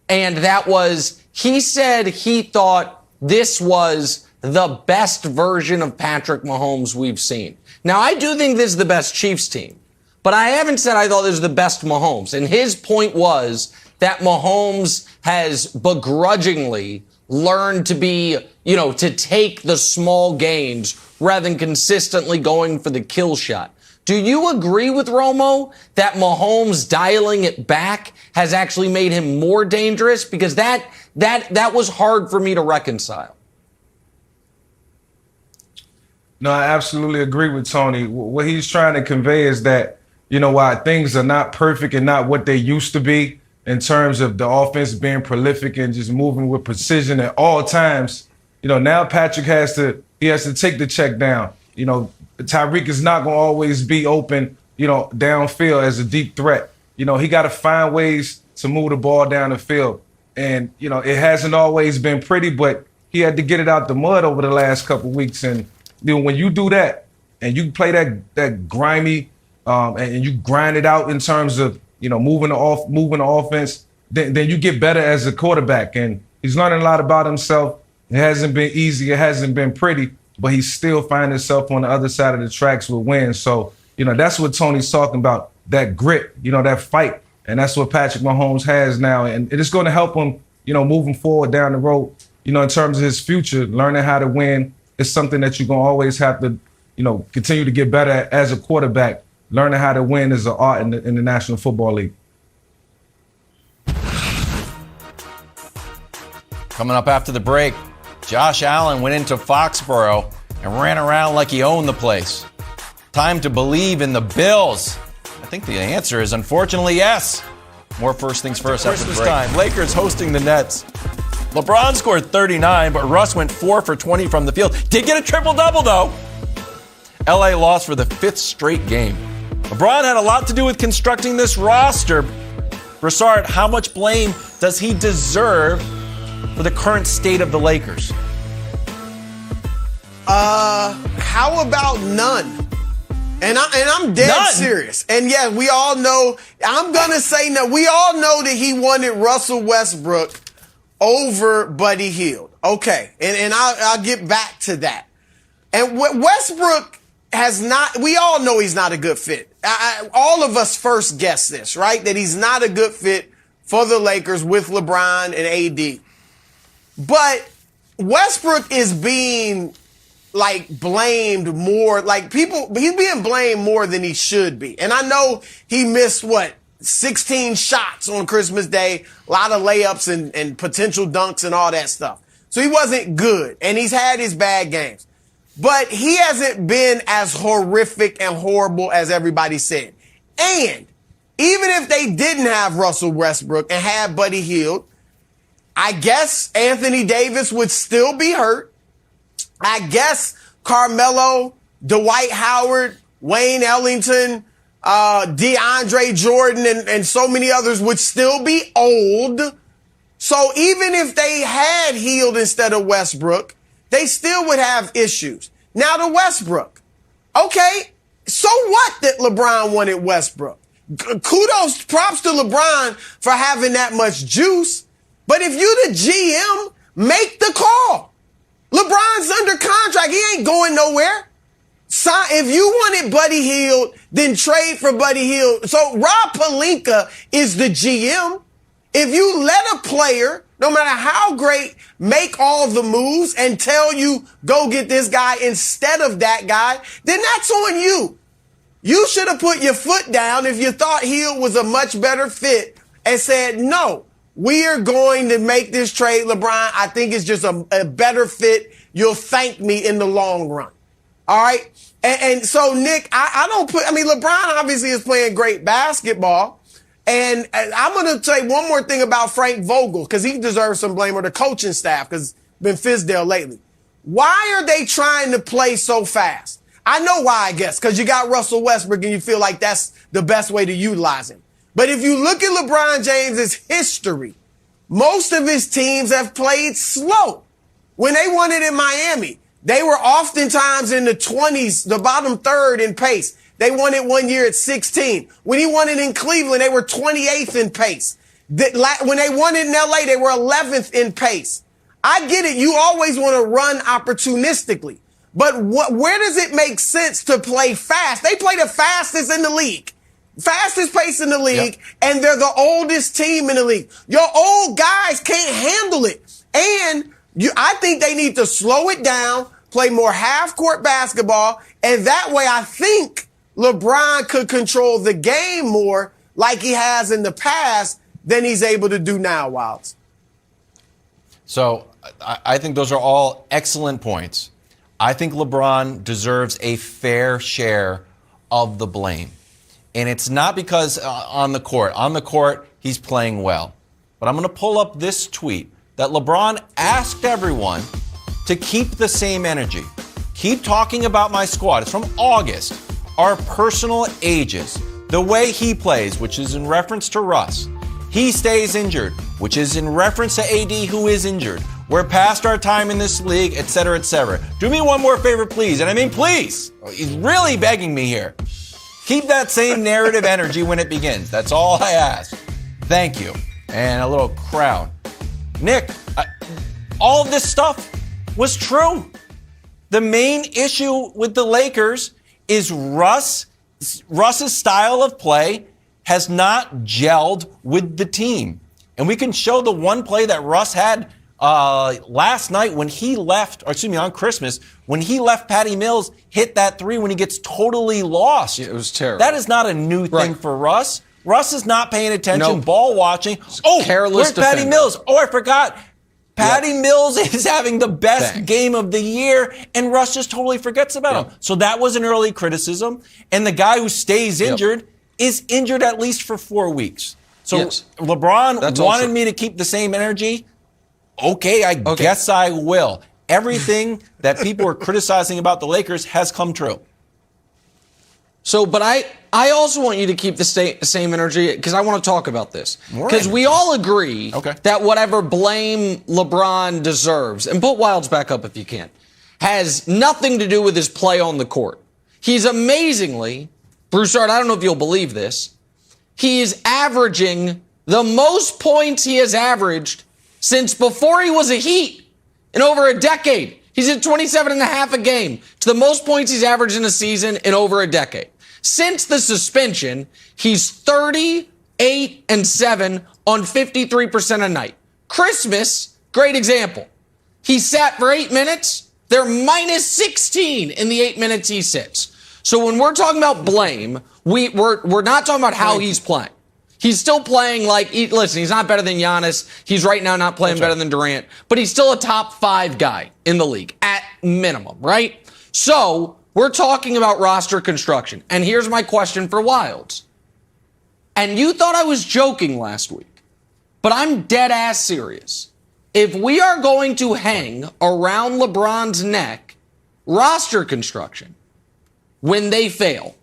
and that was he said he thought this was the best version of Patrick Mahomes we've seen. Now, I do think this is the best Chiefs team, but I haven't said I thought this was the best Mahomes. And his point was that Mahomes has begrudgingly learned to be, to take the small gains rather than consistently going for the kill shot. Do you agree with Romo that Mahomes dialing it back has actually made him more dangerous? Because that was hard for me to reconcile. No, I absolutely agree with Tony. What he's trying to convey is that, while things are not perfect and not what they used to be in terms of the offense being prolific and just moving with precision at all times, now Patrick has to take the check down. Tyreek is not going to always be open, downfield as a deep threat. He got to find ways to move the ball down the field. And, it hasn't always been pretty, but he had to get it out the mud over the last couple of weeks. And when you do that and you play that grimy and you grind it out in terms of moving the offense, then you get better as a quarterback. And he's learning a lot about himself. It hasn't been easy. It hasn't been pretty, but he's still finding himself on the other side of the tracks with wins. So that's what Tony's talking about, that grit, that fight, and that's what Patrick Mahomes has now, and it's going to help him moving forward down the road. In terms of his future, learning how to win. It's something that you're going to always have to, continue to get better at as a quarterback. Learning how to win is an art in the National Football League. Coming up after the break, Josh Allen went into Foxborough and ran around like he owned the place. Time to believe in the Bills. I think the answer is unfortunately yes. More first things first after the break. Time. Lakers hosting the Nets. LeBron scored 39, but Russ went 4 for 20 from the field. Did get a triple-double, though. LA lost for the 5th straight game. LeBron had a lot to do with constructing this roster. Broussard, how much blame does he deserve for the current state of the Lakers? How about none? And I'm dead serious. And yeah, we all know, I'm going to say no. We all know that he wanted Russell Westbrook over Buddy Hield. Okay. And I'll get back to that. And Westbrook we all know he's not a good fit. All of us first guessed this, right? That he's not a good fit for the Lakers with LeBron and AD. But Westbrook is being blamed more, he's being blamed more than he should be. And I know he missed 16 shots on Christmas Day, a lot of layups and potential dunks and all that stuff. So he wasn't good, and he's had his bad games. But he hasn't been as horrific and horrible as everybody said. And even if they didn't have Russell Westbrook and had Buddy Hield, I guess Anthony Davis would still be hurt. I guess Carmelo, Dwight Howard Wayne Ellington, DeAndre Jordan, and so many others would still be old. So even if they had Hield instead of Westbrook, they still would have issues. Now to Westbrook. Okay, so what that LeBron wanted Westbrook? Kudos, props to LeBron for having that much juice. But if you the GM, make the call. LeBron's under contract. He ain't going nowhere. If you wanted Buddy Hield, then trade for Buddy Hield. So Rob Pelinka is the GM. If you let a player, no matter how great, make all the moves and tell you, go get this guy instead of that guy, then that's on you. You should have put your foot down if you thought Hield was a much better fit and said, no, we are going to make this trade, LeBron. I think it's just a better fit. You'll thank me in the long run. All right. And so, Nick, LeBron obviously is playing great basketball. And I'm going to say one more thing about Frank Vogel, because he deserves some blame, or the coaching staff, because it's been Fizdale lately. Why are they trying to play so fast? I know why, I guess, because you got Russell Westbrook and you feel like that's the best way to utilize him. But if you look at LeBron James's history, most of his teams have played slow. When they won it in Miami, they were oftentimes in the 20s, the bottom third in pace. They won it one year at 16. When he won it in Cleveland, they were 28th in pace. When they won it in LA, they were 11th in pace. I get it. You always want to run opportunistically. But where does it make sense to play fast? They play the fastest in the league. Fastest pace in the league, and they're the oldest team in the league. Your old guys can't handle it. And I think they need to slow it down, play more half-court basketball, and that way I think LeBron could control the game more like he has in the past than he's able to do now, Wilds. So I think those are all excellent points. I think LeBron deserves a fair share of the blame. And it's not because on the court, he's playing well. But I'm going to pull up this tweet that LeBron asked everyone to keep the same energy. Keep talking about my squad. It's from August. Our personal ages. The way he plays, which is in reference to Russ. He stays injured, which is in reference to AD, who is injured. We're past our time in this league, et cetera, et cetera. Do me one more favor, please. And I mean, please. He's really begging me here. Keep that same narrative energy when it begins. That's all I ask. Thank you. And a little crown. Nick, all of this stuff was true. The main issue with the Lakers is Russ's style of play has not gelled with the team. And we can show the one play that Russ had last night when he left, on Christmas, when he left Patty Mills, hit that three when he gets totally lost. Yeah, it was terrible. That is not a new thing for Russ. Russ is not paying attention, ball watching. Where's Patty Mills? Oh, I forgot. Patty Mills is having the best game of the year, and Russ just totally forgets about him. So that was an early criticism. And the guy who stays injured is injured at least for 4 weeks. So LeBron wanted me to keep the same energy. Okay, I guess I will. Everything that people were criticizing about the Lakers has come true. So, but I also want you to keep the same energy because I want to talk about this. Because we all agree that whatever blame LeBron deserves, and put Wilds back up if you can, has nothing to do with his play on the court. He's amazingly, Broussard, I don't know if you'll believe this, he is averaging the most points he has averaged since before he was a Heat in over a decade. He's at 27.5 a game. It's the most points he's averaged in a season in over a decade. Since the suspension, he's 38-7 on 53% a night. Christmas, great example. He sat for 8 minutes. They're minus 16 in the 8 minutes he sits. So when we're talking about blame, we're not talking about how he's playing. He's still playing listen, he's not better than Giannis. He's right now not playing better than Durant, but he's still a top 5 guy in the league at minimum, right? So we're talking about roster construction. And here's my question for Wilds. And you thought I was joking last week, but I'm dead ass serious. If we are going to hang around LeBron's neck roster construction, when they fail,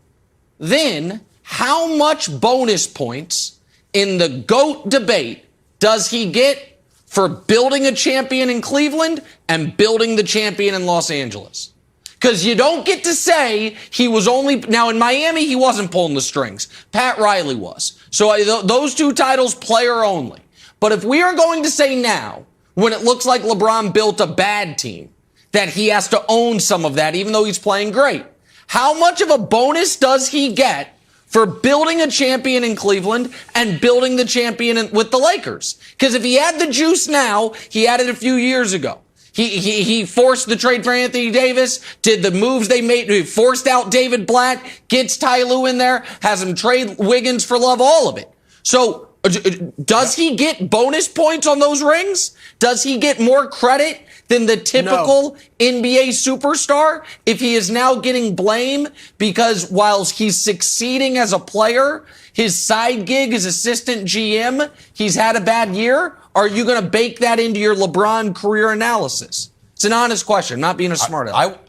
then how much bonus points in the GOAT debate does he get for building a champion in Cleveland and building the champion in Los Angeles? Because you don't get to say he was only, now in Miami, he wasn't pulling the strings. Pat Riley was. So those two titles, player only. But if we are going to say now, when it looks like LeBron built a bad team, that he has to own some of that, even though he's playing great, how much of a bonus does he get for building a champion in Cleveland and building the champion with the Lakers? Because if he had the juice now, he had it a few years ago. He forced the trade for Anthony Davis, did the moves they made, he forced out David Blatt, gets Ty Lue in there, has him trade Wiggins for Love, all of it. So does he get bonus points on those rings? Does he get more credit than the typical NBA superstar if he is now getting blame because while he's succeeding as a player, his side gig as assistant GM, he's had a bad year? Are you going to bake that into your LeBron career analysis? It's an honest question. I'm not being a smart aleck.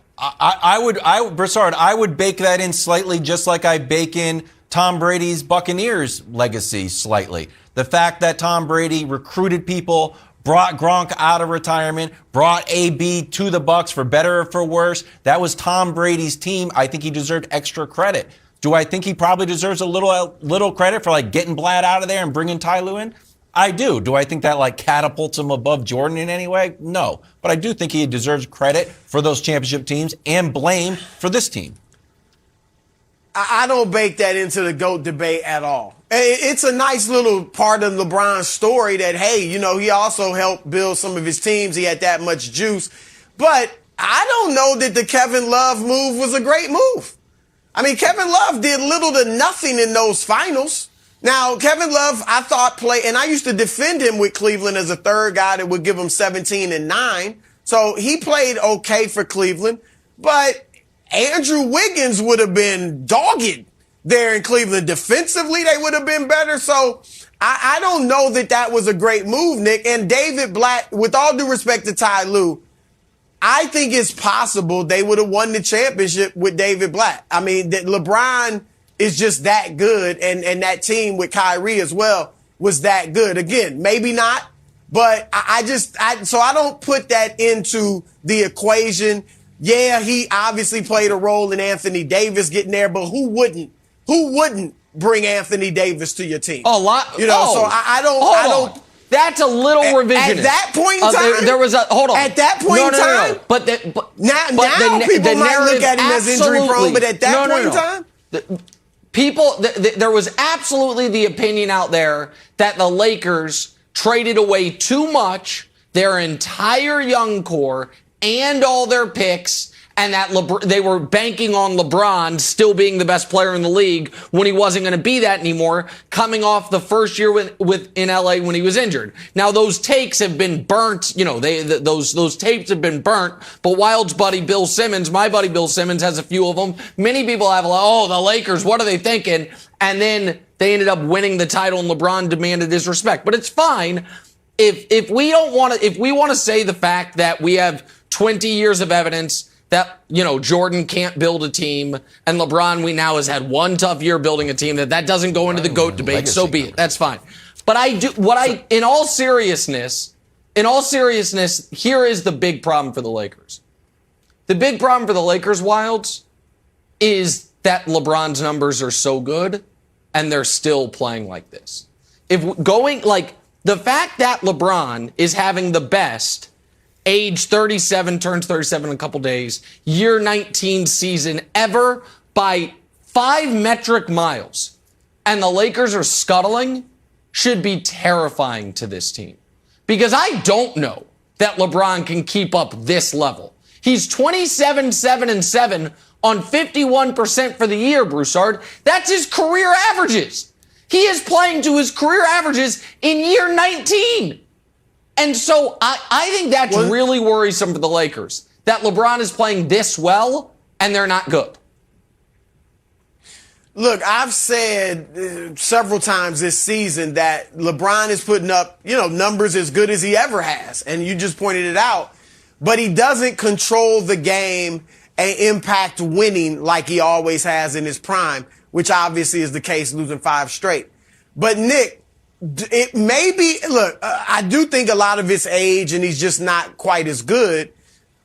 Broussard, I would bake that in slightly, just like I bake in Tom Brady's Buccaneers legacy slightly. The fact that Tom Brady recruited people, brought Gronk out of retirement, brought AB to the Bucs for better or for worse. That was Tom Brady's team. I think he deserved extra credit. Do I think he probably deserves a little credit for like getting Blatt out of there and bringing Ty Lue in? I do. Do I think that like catapults him above Jordan in any way? No. But I do think he deserves credit for those championship teams and blame for this team. I don't bake that into the GOAT debate at all. It's a nice little part of LeBron's story that, hey, you know, he also helped build some of his teams. He had that much juice. But I don't know that the Kevin Love move was a great move. I mean, Kevin Love did little to nothing in those finals. Now, Kevin Love, I thought and I used to defend him with Cleveland as a third guy that would give him 17 and 9. So he played okay for Cleveland, but Andrew Wiggins would have been dogged there in Cleveland. Defensively, they would have been better. So I don't know that was a great move, Nick. And David Blatt, with all due respect to Ty Lue, I think it's possible they would have won the championship with David Blatt. I mean, that LeBron is just that good, and that team with Kyrie as well was that good. Again, maybe not, but so I don't put that into the equation. Yeah, he obviously played a role in Anthony Davis getting there, but who wouldn't bring Anthony Davis to your team? A lot. You know, so I don't. That's a little revisionist. At that point in time, there was a hold on. At that point in time, no. But now people might look at him as injury prone. But at that point in time, there was absolutely the opinion out there that the Lakers traded away too much, their entire young core and all their picks, and that they were banking on LeBron still being the best player in the league when he wasn't going to be that anymore, coming off the first year in LA when he was injured. Now those takes have been burnt. You know, those tapes have been burnt. But Wild's buddy Bill Simmons, my buddy Bill Simmons, has a few of them. Many people have the Lakers, what are they thinking? And then they ended up winning the title, and LeBron demanded his respect. But it's fine if we want to say the fact that we have 20 years of evidence that, you know, Jordan can't build a team and LeBron has had one tough year building a team, that doesn't go into the GOAT debate. So be it. That's fine. But in all seriousness, here is the big problem for the Lakers. The big problem for the Lakers, Wilds, is that LeBron's numbers are so good and they're still playing like this. The fact that LeBron is having the best age 37, turns 37 in a couple days, year 19 season ever by 5 metric miles, and the Lakers are scuttling, should be terrifying to this team. Because I don't know that LeBron can keep up this level. He's 27, 7, and 7 on 51% for the year, Broussard. That's his career averages. He is playing to his career averages in year 19. And so I think that's really worrisome for the Lakers, that LeBron is playing this well and they're not good. Look, I've said several times this season that LeBron is putting up, numbers as good as he ever has. And you just pointed it out. But he doesn't control the game and impact winning like he always has in his prime, which obviously is the case, losing 5 straight. But Nick, it may be, look, I do think a lot of it's age and he's just not quite as good.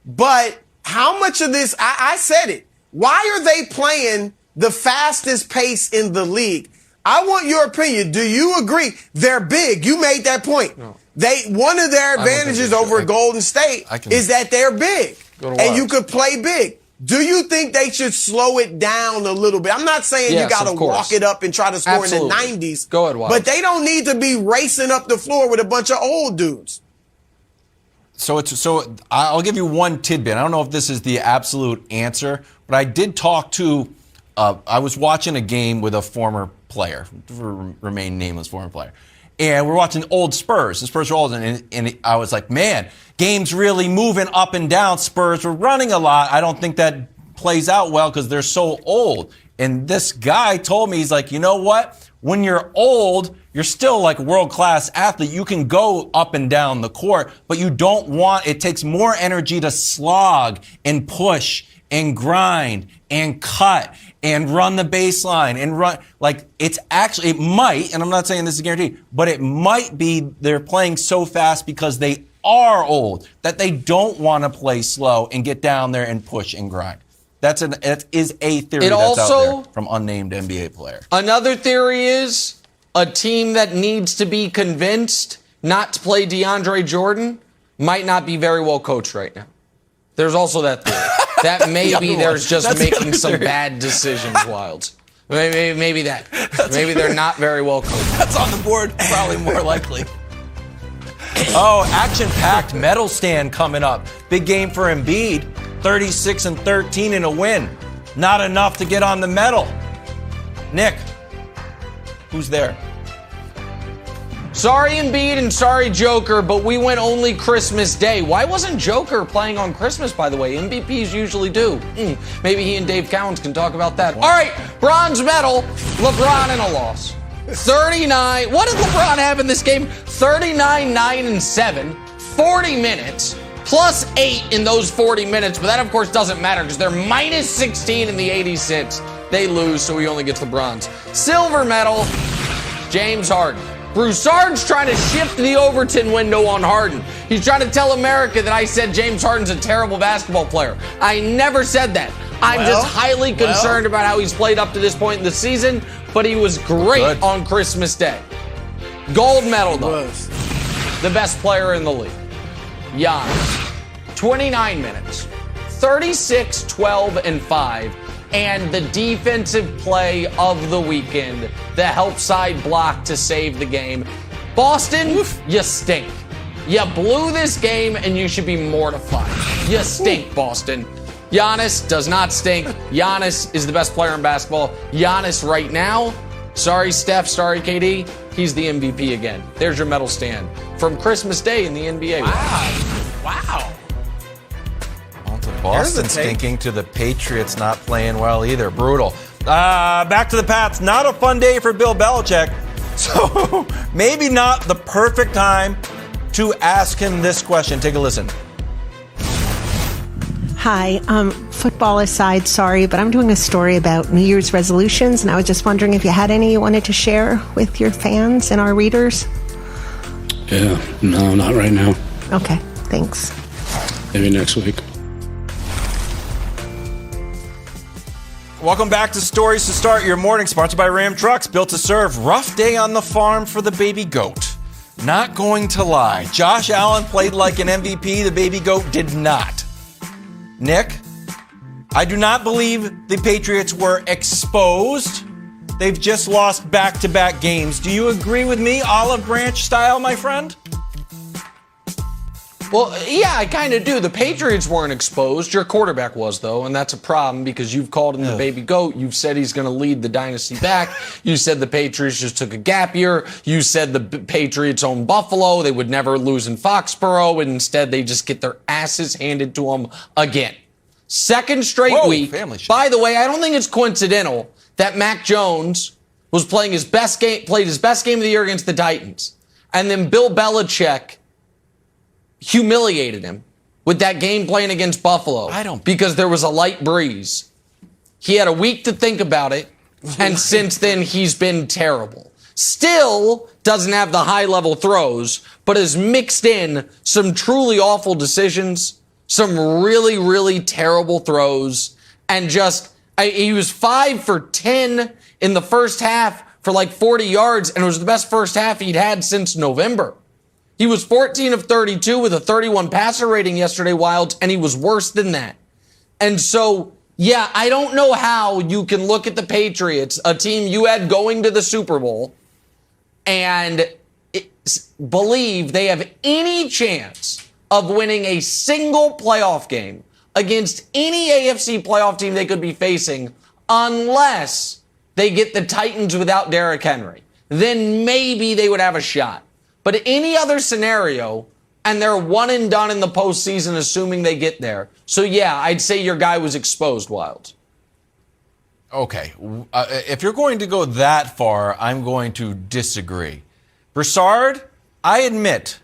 But how much of this, I said it, why are they playing the fastest pace in the league? I want your opinion. Do you agree? They're big. You made that point. No. One of their advantages over Golden State is that they're big. And you could play big. Do you think they should slow it down a little bit? I'm not saying you got to walk it up and try to score in the 90s. Go ahead, Wild. But they don't need to be racing up the floor with a bunch of old dudes. So I'll give you one tidbit. I don't know if this is the absolute answer, but I did talk to I was watching a game with a former player, remain nameless former player. And we're watching old Spurs. The Spurs were old, and I was like, man, game's really moving up and down. Spurs were running a lot. I don't think that plays out well because they're so old. And this guy told me, he's like, you know what? When you're old, you're still like a world-class athlete. You can go up and down the court, but you don't want, it takes more energy to slog and push and grind and cut and run the baseline and run. Like, it's actually, it might, and I'm not saying this is guaranteed, but it might be they're playing so fast because they are old that they don't want to play slow and get down there and push and grind. That is a theory that's out there from unnamed NBA player. Another theory is a team that needs to be convinced not to play DeAndre Jordan might not be very well coached right now. There's also that theory. That maybe there's just making some bad decisions, Wild. Maybe that. Maybe they're not very well coached. That's on the board, probably more likely. Oh, action-packed medal stand coming up. Big game for Embiid. 36-13 in a win. Not enough to get on the medal. Nick, who's there? Sorry, Embiid, and sorry, Joker, but we went only Christmas Day. Why wasn't Joker playing on Christmas, by the way? MVPs usually do. Maybe he and Dave Cowens can talk about that. All right, bronze medal, LeBron in a loss. 39. What did LeBron have in this game? 39, 9, and 7. 40 minutes. Plus 8 in those 40 minutes, but that, of course, doesn't matter because they're minus 16 in the 86. They lose, so he only gets the bronze. Silver medal, James Harden. Broussard's trying to shift the Overton window on Harden. He's trying to tell America that I said James Harden's a terrible basketball player. I never said that. I'm just highly concerned about how he's played up to this point in the season, but he was great on Christmas Day. Gold medal, though. The best player in the league. Giannis, 29 minutes, 36, 12, and 5, and the defensive play of the weekend, the help side block to save the game. Boston, you stink. You blew this game, and you should be mortified. You stink, Boston. Giannis does not stink. Giannis is the best player in basketball. Giannis right now, sorry Steph, sorry KD, he's the MVP again. There's your medal stand from Christmas Day in the NBA. Wow. Well, to Boston stinking, to the Patriots not playing well either. Brutal. Back to the Pats. Not a fun day for Bill Belichick. So maybe not the perfect time to ask him this question. Take a listen. Hi, football aside, sorry, but I'm doing a story about New Year's resolutions, and I was just wondering if you had any you wanted to share with your fans and our readers? Yeah, no, not right now. Okay, thanks. Maybe next week. Welcome back to Stories to Start Your Morning, sponsored by Ram Trucks, built to serve. Rough day on the farm for the baby goat. Not going to lie. Josh Allen played like an MVP. The baby goat did not. Nick, I do not believe the Patriots were exposed. They've just lost back-to-back games. Do you agree with me, olive branch style, my friend? Well, yeah, I kind of do. The Patriots weren't exposed. Your quarterback was, though, and that's a problem because you've called him the baby goat. You've said he's going to lead the dynasty back. You said the Patriots just took a gap year. You said the Patriots own Buffalo. They would never lose in Foxborough, and instead they just get their asses handed to them again. Second straight week. By the way, I don't think it's coincidental that Mac Jones was playing his best game, played his best game of the year against the Titans, and then Bill Belichick humiliated him with that game playing against Buffalo. Because there was a light breeze. He had a week to think about it, and since then he's been terrible. Still doesn't have the high-level throws, but has mixed in some truly awful decisions, some really, really terrible throws, and he was 5 for 10 in the first half for like 40 yards, and it was the best first half he'd had since November. He was 14 of 32 with a 31 passer rating yesterday, Wilds, and he was worse than that. And so, yeah, I don't know how you can look at the Patriots, a team you had going to the Super Bowl, and believe they have any chance of winning a single playoff game against any AFC playoff team they could be facing unless they get the Titans without Derrick Henry. Then maybe they would have a shot. But any other scenario, and they're one and done in the postseason, assuming they get there. So, yeah, I'd say your guy was exposed, Wild. Okay. If you're going to go that far, I'm going to disagree. Broussard, I admit,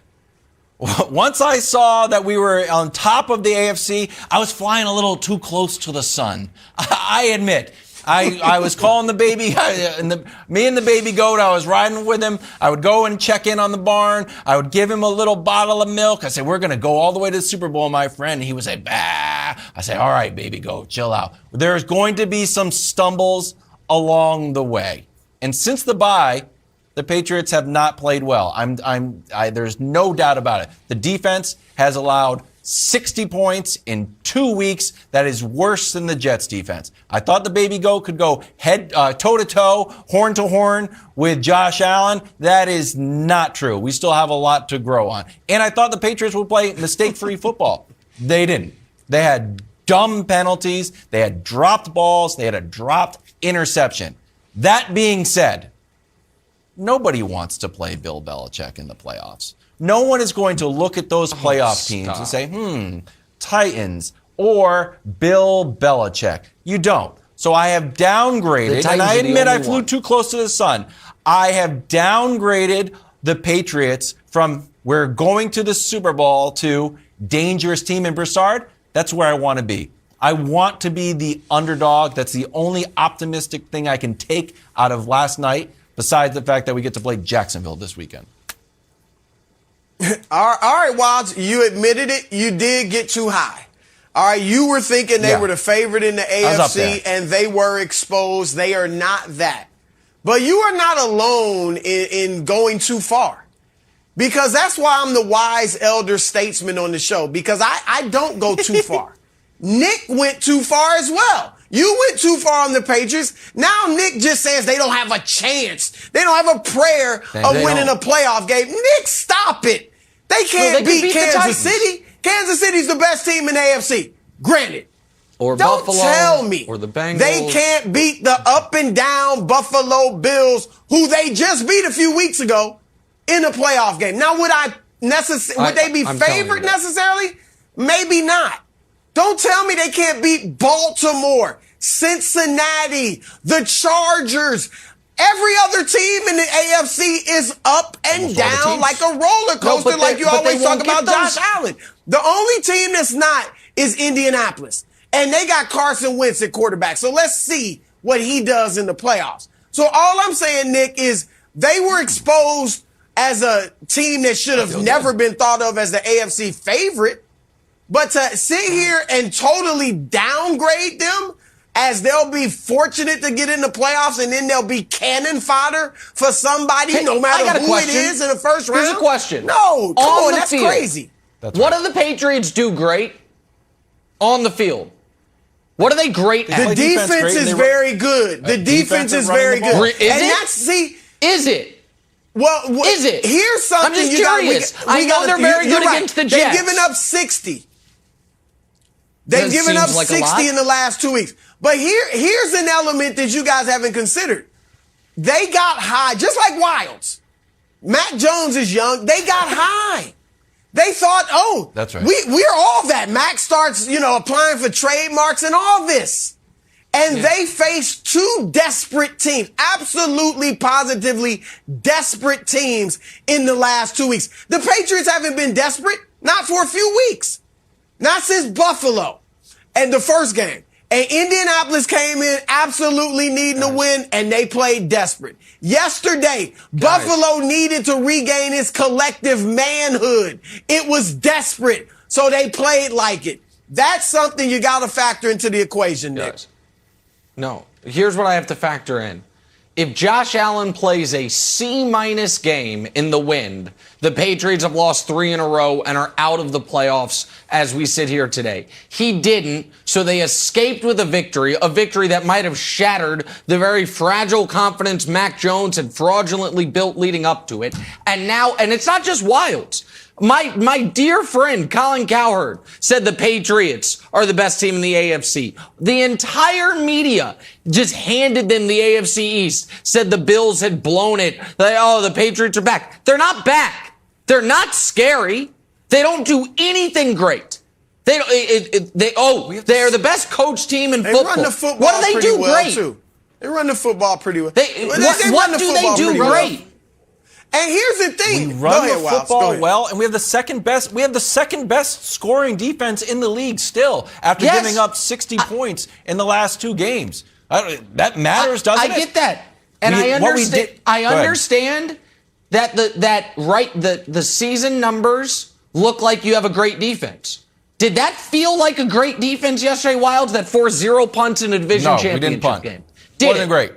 once I saw that we were on top of the AFC, I was flying a little too close to the sun. I admit. I was calling the baby, me and the baby goat, I was riding with him. I would go and check in on the barn. I would give him a little bottle of milk. I said, we're going to go all the way to the Super Bowl, my friend. And he would say, bah. I say, all right, baby goat, chill out. There's going to be some stumbles along the way. And since the bye, the Patriots have not played well. There's no doubt about it. The defense has allowed 60 points in 2 weeks. That is worse than the Jets defense. I thought the baby goat could go toe to toe, horn to horn with Josh Allen. That is not true. We still have a lot to grow on. And I thought the Patriots would play mistake-free football. They didn't. They had dumb penalties. They had dropped balls. They had a dropped interception. That being said, nobody wants to play Bill Belichick in the playoffs. No one is going to look at those playoff teams and say, Titans or Bill Belichick. You don't. So I have downgraded, and I admit I flew too close to the sun. I have downgraded the Patriots from we're going to the Super Bowl to dangerous team. And Broussard, that's where I want to be. I want to be the underdog. That's the only optimistic thing I can take out of last night, besides the fact that we get to play Jacksonville this weekend. All right, Wilds, you admitted it. You did get too high. All right, you were thinking they were the favorite in the AFC, and they were exposed. They are not that. But you are not alone in going too far. Because that's why I'm the wise elder statesman on the show, because I don't go too far. Nick went too far as well. You went too far on the Patriots. Now Nick just says they don't have a chance. They don't have a prayer of winning a playoff game. Nick, stop it. They can't beat Kansas City. Kansas City's the best team in the AFC. Granted. Or don't Buffalo. Tell me. Or the Bengals. They can't beat the up and down Buffalo Bills, who they just beat a few weeks ago, in a playoff game. Now, would they be favored necessarily? Maybe not. Don't tell me they can't beat Baltimore, Cincinnati, the Chargers. Every other team in the AFC is up and down like a roller coaster, like you always talk about Josh Allen. The only team that's not is Indianapolis. And they got Carson Wentz at quarterback. So let's see what he does in the playoffs. So all I'm saying, Nick, is they were exposed as a team that should have never been thought of as the AFC favorite. But to sit here and totally downgrade them as they'll be fortunate to get in the playoffs and then they'll be cannon fodder for somebody, no matter who it is in the first round. Here's a question. No, come on, that's crazy. What do the Patriots do great on the field? What are they great at? The defense is very good. The defense is very good. Is it? Well, is it? Here's something. I'm just curious. I know they're very good against the Jets. They've given up 60. They've given up 60 in the last 2 weeks. But here's an element that you guys haven't considered. They got high, just like Wilds. Mac Jones is young. They got high. They thought, that's right. We're all that. Mac starts, applying for trademarks and all this. And they faced two desperate teams, absolutely, positively desperate teams in the last 2 weeks. The Patriots haven't been desperate, not for a few weeks. Not since Buffalo and the first game. And Indianapolis came in absolutely needing to win, and they played desperate. Yesterday, Buffalo needed to regain its collective manhood. It was desperate, so they played like it. That's something you got to factor into the equation, Nick. No. Here's what I have to factor in. If Josh Allen plays a C- game in the wind, the Patriots have lost 3 in a row and are out of the playoffs as we sit here today. He didn't, so they escaped with a victory that might have shattered the very fragile confidence Mac Jones had fraudulently built leading up to it. And now, and it's not just Wilds. My dear friend Colin Cowherd said the Patriots are the best team in the AFC. The entire media just handed them the AFC East, said the Bills had blown it. The Patriots are back. They're not back. They're not scary. They don't do anything great. They are the best coach team in football. They run the football what do they do well, great? too. They run the football pretty well. What do they do great? And here's the thing: we run the football well, and we have the second best. We have the second best scoring defense in the league still, after giving up 60 points in the last 2 games. That matters, doesn't it? I get that, and I understand. I understand that the season numbers look like you have a great defense. Did that feel like a great defense yesterday, Wilds? That 4-0 punts in a division championship game. Wasn't great.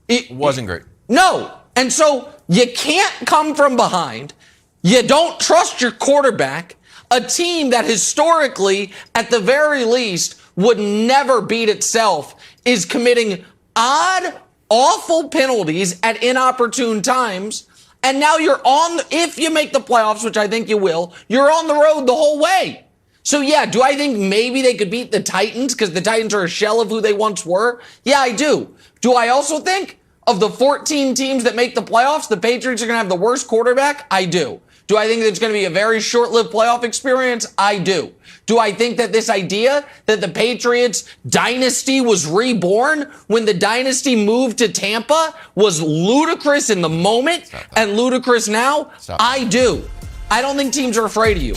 It wasn't great. No. And so you can't come from behind. You don't trust your quarterback. A team that historically, at the very least, would never beat itself is committing odd, awful penalties at inopportune times. And now if you make the playoffs, which I think you will, you're on the road the whole way. So yeah, do I think maybe they could beat the Titans because the Titans are a shell of who they once were? Yeah, I do. Do I also think of the 14 teams that make the playoffs, the Patriots are going to have the worst quarterback? I do. Do I think it's going to be a very short-lived playoff experience? I do. Do I think that this idea that the Patriots dynasty was reborn when the dynasty moved to Tampa was ludicrous in the moment and ludicrous now? I do. I don't think teams are afraid of you.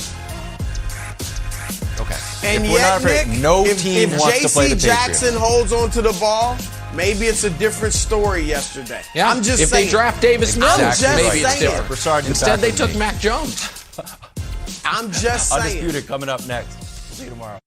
Okay. And if we're not afraid, Nick, no team wants to play the Patriots. If J.C. Jackson holds on to the ball, maybe it's a different story yesterday. Yeah, I'm just if saying. they draft Davis Mills, maybe it's different. Instead, they took Mac Jones. I'm just saying. Undisputed coming up next. See you tomorrow.